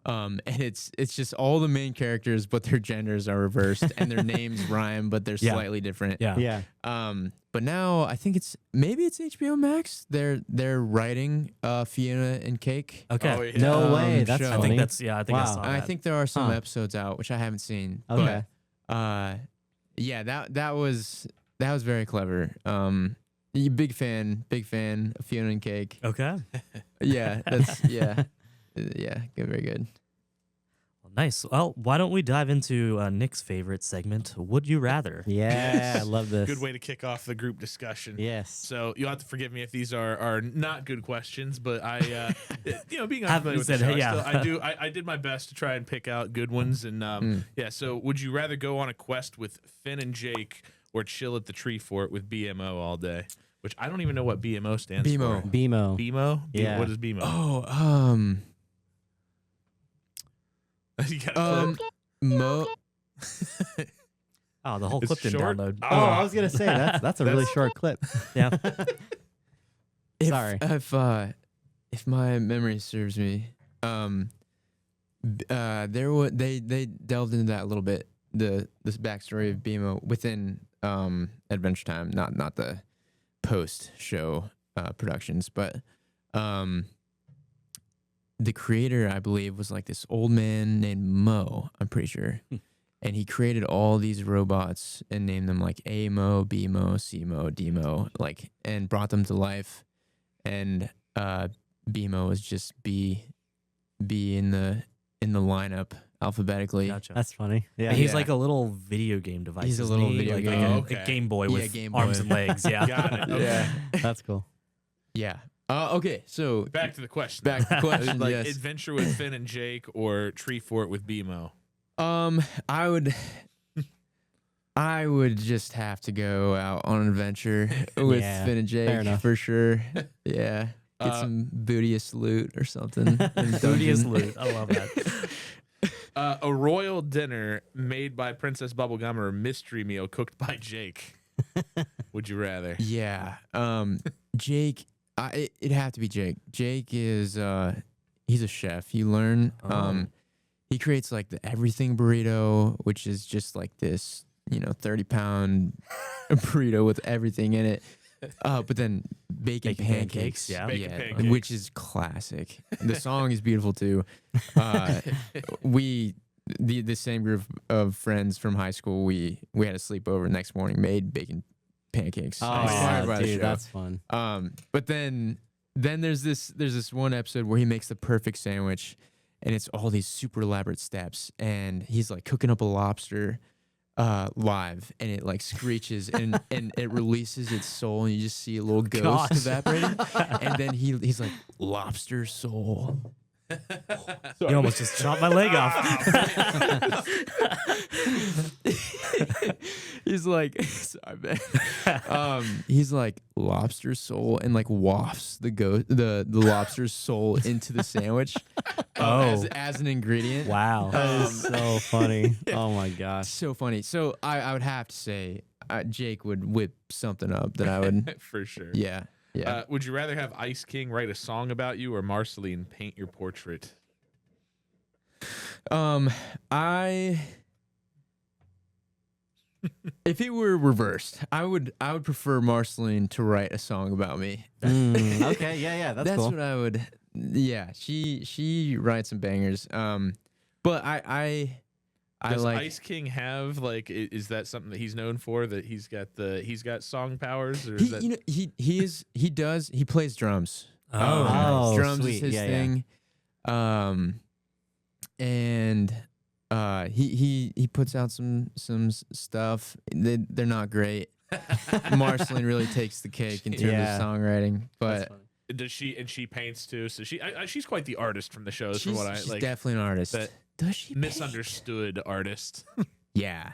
And it's just all the main characters, but their genders are reversed and their names rhyme, but they're slightly different. Yeah. But now I think it's HBO Max. They're writing Fiona and Cake. Okay. Oh, yeah. No way. That's show. I funny. think that's I think I Wow. saw And I that. think there are some Huh. episodes out which I haven't seen. Okay. But yeah, that was very clever. Big fan of Fiona and Cake. Okay. Yeah, that's yeah, good, very good. Well, nice. Well, why don't we dive into Nick's favorite segment, Would You Rather? Yeah, I love this. Good way to kick off the group discussion. Yes. So you'll have to forgive me if these are not good questions, but I, being Haven't unfamiliar with the said, show, yeah. I did my best to try and pick out good ones. And yeah, so would you rather go on a quest with Finn and Jake or chill at the tree fort with BMO all day? Which I don't even know what BMO stands BMO. for. BMO. BMO? Yeah. What is BMO? Oh, You got a clip? Mo. Oh, the whole It's clip didn't short? download. Oh, I was gonna say that's a really short clip. Yeah. Sorry. If my memory serves me, they delved into that a little bit. This backstory of BMO within Adventure Time, not the post show productions, but the creator, I believe, was like this old man named Mo, I'm pretty sure. And he created all these robots and named them like A-Mo, B-Mo, C-Mo, D-Mo, like, and brought them to life. And B-Mo is just B in the lineup alphabetically. Gotcha. That's funny. Yeah. And he's Yeah. like a little video game device. He's a isn't little he? video like, game. like Oh, a okay. Game Boy Yeah, with Game Boy. arms and legs. Yeah. Got it. Okay. Yeah. That's cool. Yeah. Okay, so Back to the question. back to the question. Like Yes. adventure with Finn and Jake or tree fort with BMO. I would just have to go out on an adventure with Yeah, Finn and fair Jake enough. for sure. Yeah. Get some bootiest loot or something. in the Bootiest dungeon. loot. I love that. A royal dinner made by Princess Bubblegum or a mystery meal cooked by Jake. Would you rather? Yeah. Jake, it'd have to be Jake. Jake is he's a chef. You learn. He creates like the everything burrito, which is just like this, 30-pound burrito with everything in it. But then bacon Bacon pancakes. pancakes, yeah. Bacon yeah, pancakes. which is classic. The song is beautiful too. We the same group of friends from high school, we had a sleepover next morning, made bacon pancakes. Oh, inspired by the dude, show. that's fun. But then there's this one episode where he makes the perfect sandwich, and it's all these super elaborate steps, and he's like cooking up a lobster live, and it like screeches and it releases its soul, and you just see a little ghost evaporating, and then he's like, lobster soul. You almost just chopped my leg off. He's like, sorry, man. He's like, lobster soul, and like wafts the lobster soul into the sandwich. As an ingredient. Wow, that is so funny. Oh my gosh, So funny. So I would have to say Jake would whip something up that I would. For sure. Yeah. Would you rather have Ice King write a song about you or Marceline paint your portrait? If it were reversed, I would prefer Marceline to write a song about me. okay, yeah, that's cool. What I would. Yeah, she writes some bangers. But I Does like Ice King have like is that something that he's known for, that he's got song powers, or he plays drums. Drums sweet. is his Yeah, thing. And he puts out some stuff. They're not great. Marceline really takes the cake in terms of songwriting, but does she paints too? So she's quite the artist from the shows. From what she's like, definitely an artist. Does she misunderstood artist? Yeah.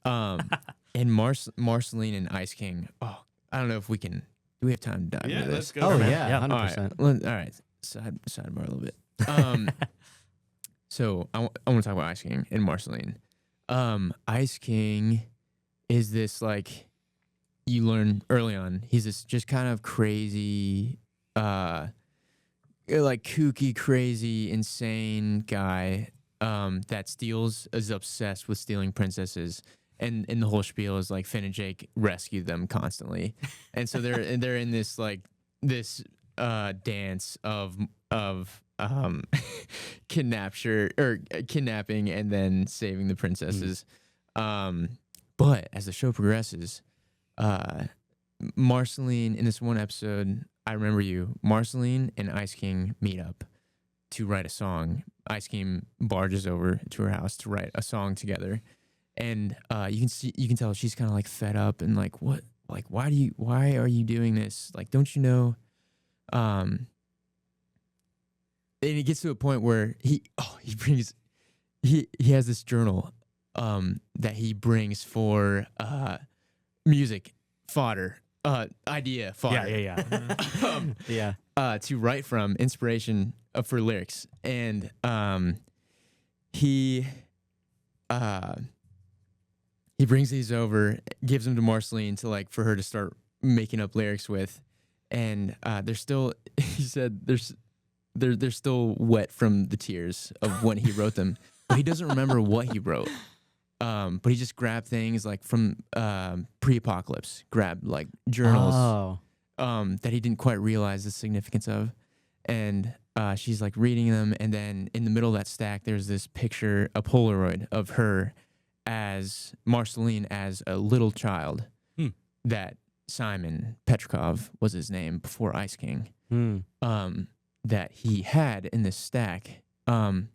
And Marceline and Ice King. Oh, I don't know if we can. Do we have time to dive into Let's this? go. Oh for it. yeah, All 100%. right. All right. Sidebar a little bit. So I want to talk about Ice King and Marceline. Ice King is this, like, you learn early on, he's this just kind of crazy, like kooky, crazy, insane guy that is obsessed with stealing princesses. And the whole spiel is like Finn and Jake rescue them constantly. And so they're in this like this dance of kidnapping and then saving the princesses. But as the show progresses, Marceline, in this one episode, I Remember You, Marceline and Ice King meet up to write a song. Ice King barges over to her house to write a song together. And you can tell she's kind of like fed up and like, what, like, why are you doing this? Like, don't you know? And it gets to a point where he has this journal that he brings for music fodder, idea fodder. Yeah. To write from, inspiration for lyrics. And he brings these over, gives them to Marceline to like for her to start making up lyrics with, and they're still. He said they're still wet from the tears of when he wrote them, but he doesn't remember what he wrote. But he just grabbed things like from pre-apocalypse, grabbed like journals that he didn't quite realize the significance of, and she's like reading them, and then in the middle of that stack, there's this picture, a Polaroid of her as Marceline as a little child. That Simon Petrikov was his name before Ice King. That he had in this stack. And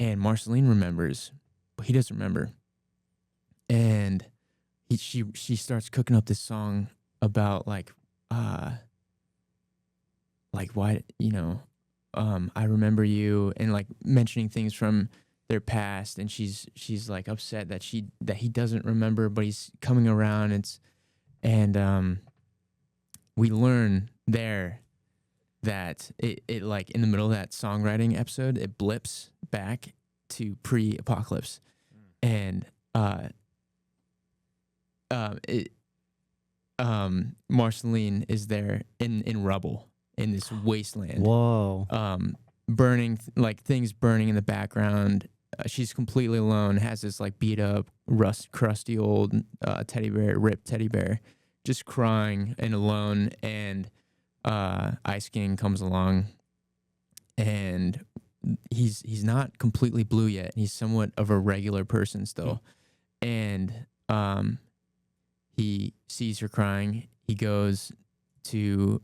Marceline remembers, but he doesn't remember. And she starts cooking up this song about like why, I remember you, and like mentioning things from their past, and she's like upset that he doesn't remember, but he's coming around. And we learn there that it like in the middle of that songwriting episode, it blips back to pre-apocalypse, and Marceline is there in rubble in this wasteland. Whoa. Burning, like things burning in the background. She's completely alone, has this like beat up, crusty old ripped teddy bear, just crying and alone. And Ice King comes along, and he's not completely blue yet. He's somewhat of a regular person still, and he sees her crying. He goes to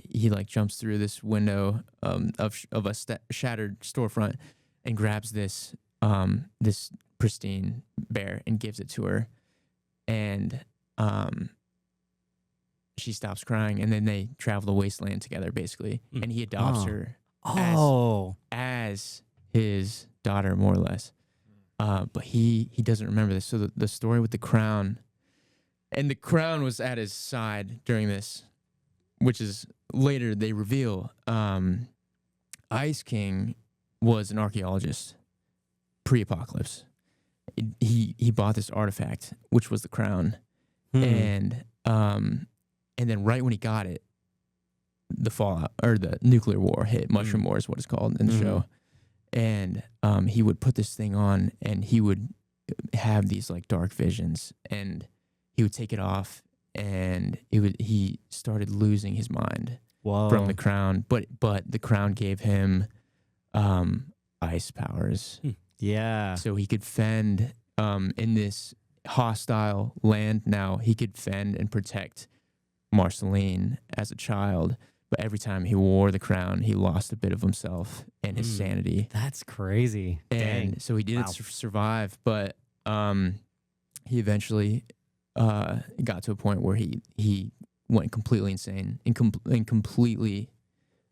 he like jumps through this window of a shattered storefront and grabs this this pristine bear and gives it to her, and she stops crying, and then they travel the wasteland together basically, and he adopts her as his daughter, more or less. But he doesn't remember this. So the story with the crown, and the crown was at his side during this, which is later they reveal Ice King was an archaeologist pre-apocalypse. He bought this artifact, which was the crown, and then right when he got it, the fallout or the nuclear war hit. Mushroom War is what it's called in the show. And he would put this thing on, and he would have these like dark visions, and he would take it off, and he started losing his mind from the crown. But the crown gave him ice powers. Yeah. So he could fend in this hostile land. Now he could fend and protect Marceline as a child, but every time he wore the crown, he lost a bit of himself and his sanity. That's crazy. And so he didn't survive, but he eventually got to a point where he went completely insane and completely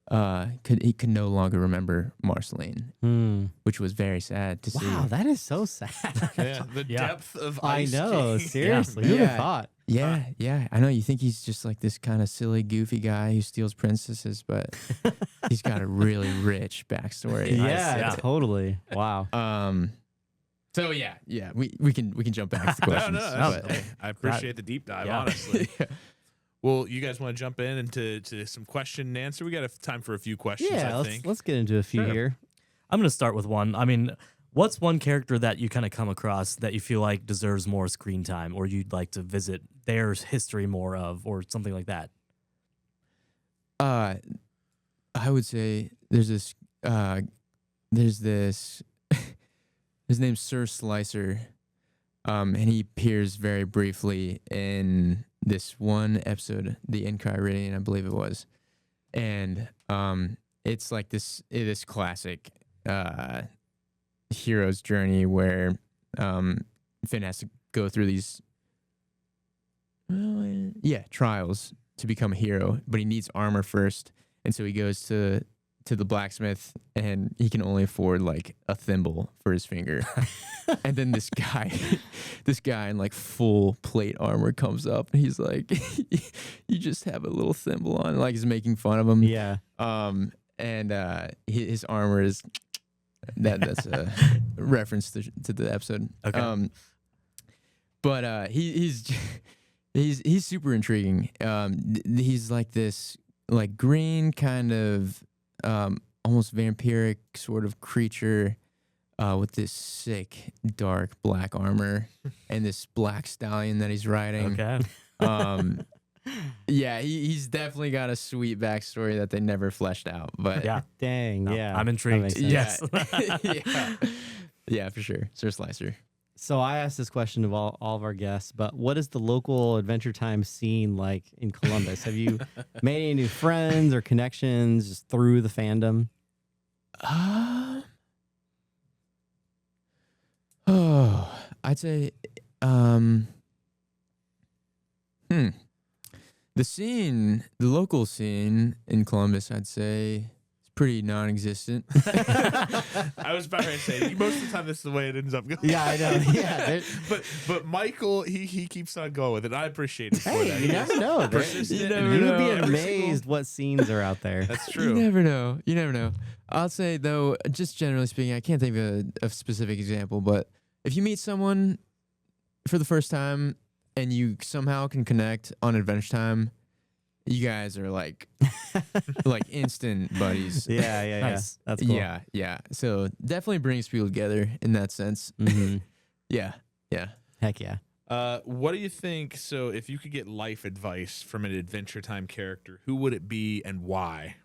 he could no longer remember Marceline, which was very sad to see. Wow, that is so sad. Yeah, the depth of Ice I know, King. seriously. Who'd have thought? Yeah, I know. You think he's just like this kind of silly, goofy guy who steals princesses, but he's got a really rich backstory. Totally. Wow. So we can jump back to the questions. I appreciate the deep dive, honestly. Well, you guys want to jump in into some question and answer? We got time for a few questions. I think. Let's get into a few here. I'm going to start with one. I mean, what's one character that you kind of come across that you feel like deserves more screen time, or you'd like to visit their history more of, or something like that? I would say there's this his name's Sir Slicer, and he appears very briefly in this one episode, the Enchiridion, I believe it was, and it's like this classic hero's journey where Finn has to go through these trials to become a hero, but he needs armor first, and so he goes to the blacksmith, and he can only afford like a thimble for his finger. And then this guy in like full plate armor comes up, and he's like, you just have a little thimble on, like he's making fun of him. Yeah. And his armor is that's a reference to the episode. Okay. But he's super intriguing. He's like this like green kind of almost vampiric sort of creature with this sick dark black armor and this black stallion that he's riding. Okay. He's definitely got a sweet backstory that they never fleshed out. But Dang, yeah. I'm intrigued. Yes. Yeah, for sure. Sir Slicer. So I asked this question of all of our guests, but what is the local Adventure Time scene like in Columbus? Have you made any new friends or connections just through the fandom? I'd say the local scene in Columbus, I'd say it's pretty non-existent. I was about to say, most of the time this is the way it ends up going. Yeah, I know. Yeah, but Michael, he keeps on going with it. I appreciate it for that. you never know. Persistent and You would be every amazed what scenes are out there. That's true. You never know. I'll say though, just generally speaking, I can't think of a specific example, but if you meet someone for the first time and you somehow can connect on Adventure Time, you guys are like instant buddies. Yeah. Nice. That's cool. Yeah. So definitely brings people together in that sense. Mm-hmm. Yeah. Heck yeah. What do you think? So, if you could get life advice from an Adventure Time character, who would it be and why?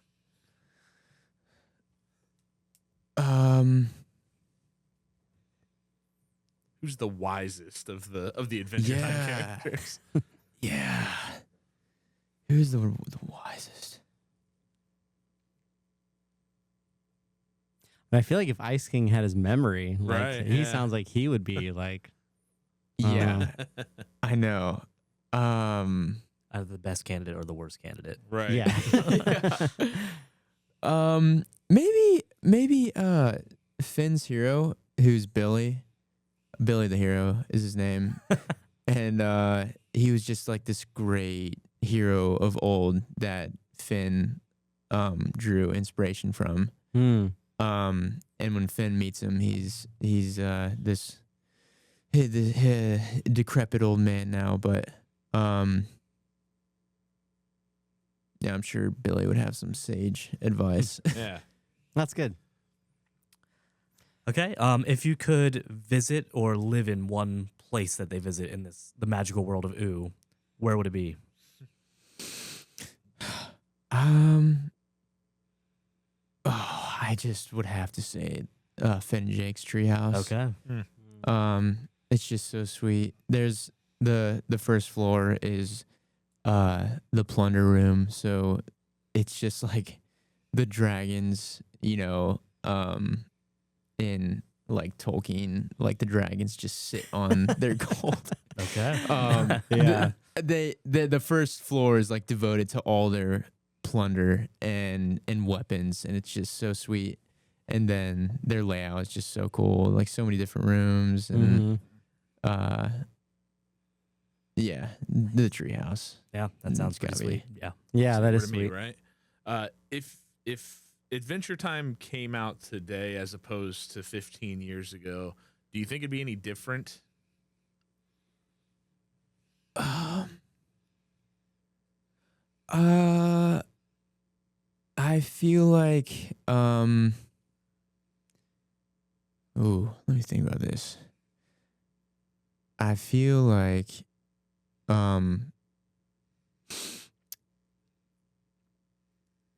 Who's the wisest of the Adventure Time characters? Yeah. Who's the wisest? But I feel like if Ice King had his memory, like Right, he yeah. sounds like he would be like. Yeah, I know. Either the best candidate or the worst candidate. Right. Yeah. Maybe Finn's hero, who's Billy. Billy the hero is his name. And he was just like this great hero of old that Finn drew inspiration from. Hmm. And when Finn meets him, he's this decrepit old man now, but yeah, I'm sure Billy would have some sage advice. Yeah. That's good. Okay. If you could visit or live in one place that they visit in the magical world of Ooo, where would it be? I just would have to say Finn and Jake's treehouse. Okay. It's just so sweet. There's the first floor is the plunder room, so it's just like the dragons, in like Tolkien, like the dragons just sit on their gold. Okay. Yeah. The first floor is like devoted to all their plunder and weapons, and it's just so sweet. And then their layout is just so cool, like so many different rooms, and yeah, the treehouse. Yeah, that sounds It's gotta pretty sweet. be. Yeah. Yeah, that is To me, sweet. right? If Adventure Time came out today as opposed to 15 years ago, do you think it'd be any different? I feel like ooh, let me think about this. I feel like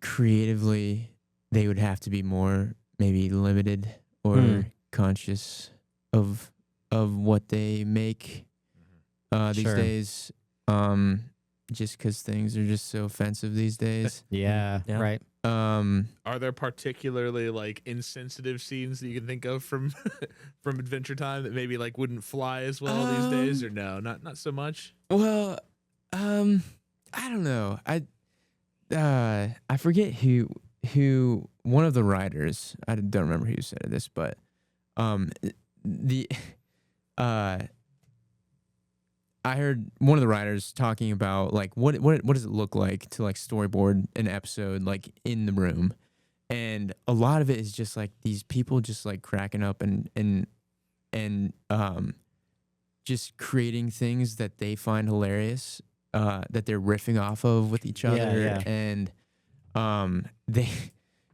creatively they would have to be more maybe limited or conscious of what they make these Sure. days. Just because things are just so offensive these days. Yeah, Yeah. right. Are there particularly like insensitive scenes that you can think of from from Adventure Time that maybe like wouldn't fly as well these days, or no, not so much? Well, I don't know. I forget who one of the writers. I don't remember who said this, but I heard one of the writers talking about like what does it look like to like storyboard an episode like in the room, and a lot of it is just like these people just like cracking up and just creating things that they find hilarious, that they're riffing off of with each other, Yeah. and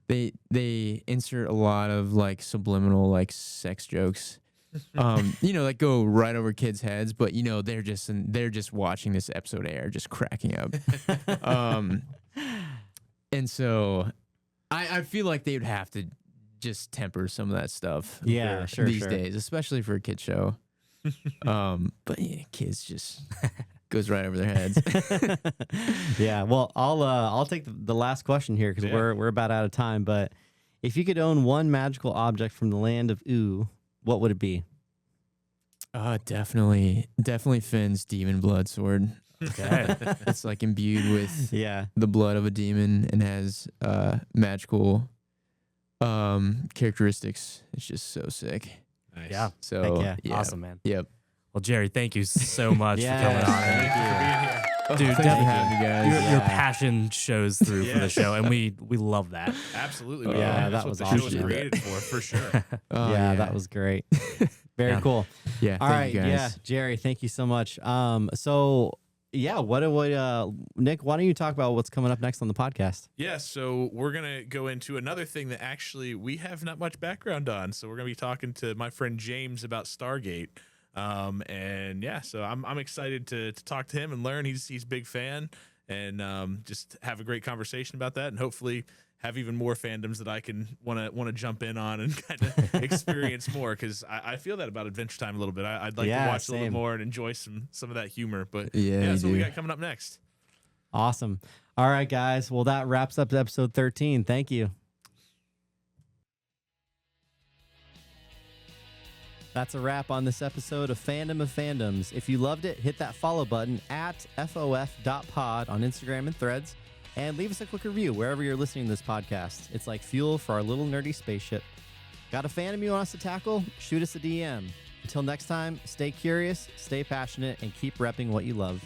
they insert a lot of like subliminal like sex jokes. Like go right over kids' heads, but they're just watching this episode air, just cracking up. And so I feel like they would have to just temper some of that stuff. Yeah, sure, these sure. days, especially for a kid show. But yeah, kids just goes right over their heads. Yeah. Well, I'll take the last question here because we're about out of time. But if you could own one magical object from the land of Ooo, what would it be? Definitely Finn's demon blood sword. Okay. It's like imbued with Yeah. the blood of a demon and has magical characteristics. It's just so sick. Nice. Yeah. So Heck yeah. Awesome, man. Yep. Well, Jerry, thank you so much Yeah, for coming on. thank And you. Dude, Thanks for definitely. having me, guys. Your Yeah. passion shows through for the Yes. show, and we love that. Absolutely. man. Yeah, That's that what was the show was awesome. created for sure. Oh, Yeah, that was great. Very Yeah. cool. Yeah. All Thank right, you guys. yeah, Jerry, thank you so much. So yeah, what Nick, why don't you talk about what's coming up next on the podcast? Yeah, so we're gonna go into another thing that actually we have not much background on. So we're gonna be talking to my friend James about Stargate. And yeah, so I'm excited to talk to him and learn. He's a big fan, and just have a great conversation about that, and hopefully have even more fandoms that I can want to jump in on and kind of experience more, because I feel that about Adventure Time a little bit. I'd like to watch a little bit more and enjoy some of that humor. But that's what we got coming up next. Awesome. All right, guys. Well, that wraps up episode 13. Thank you. That's a wrap on this episode of Fandom of Fandoms. If you loved it, hit that follow button at FOF.pod on Instagram and Threads, and leave us a quick review wherever you're listening to this podcast. It's like fuel for our little nerdy spaceship. Got a fandom you want us to tackle? Shoot us a DM. Until next time, stay curious, stay passionate, and keep repping what you love.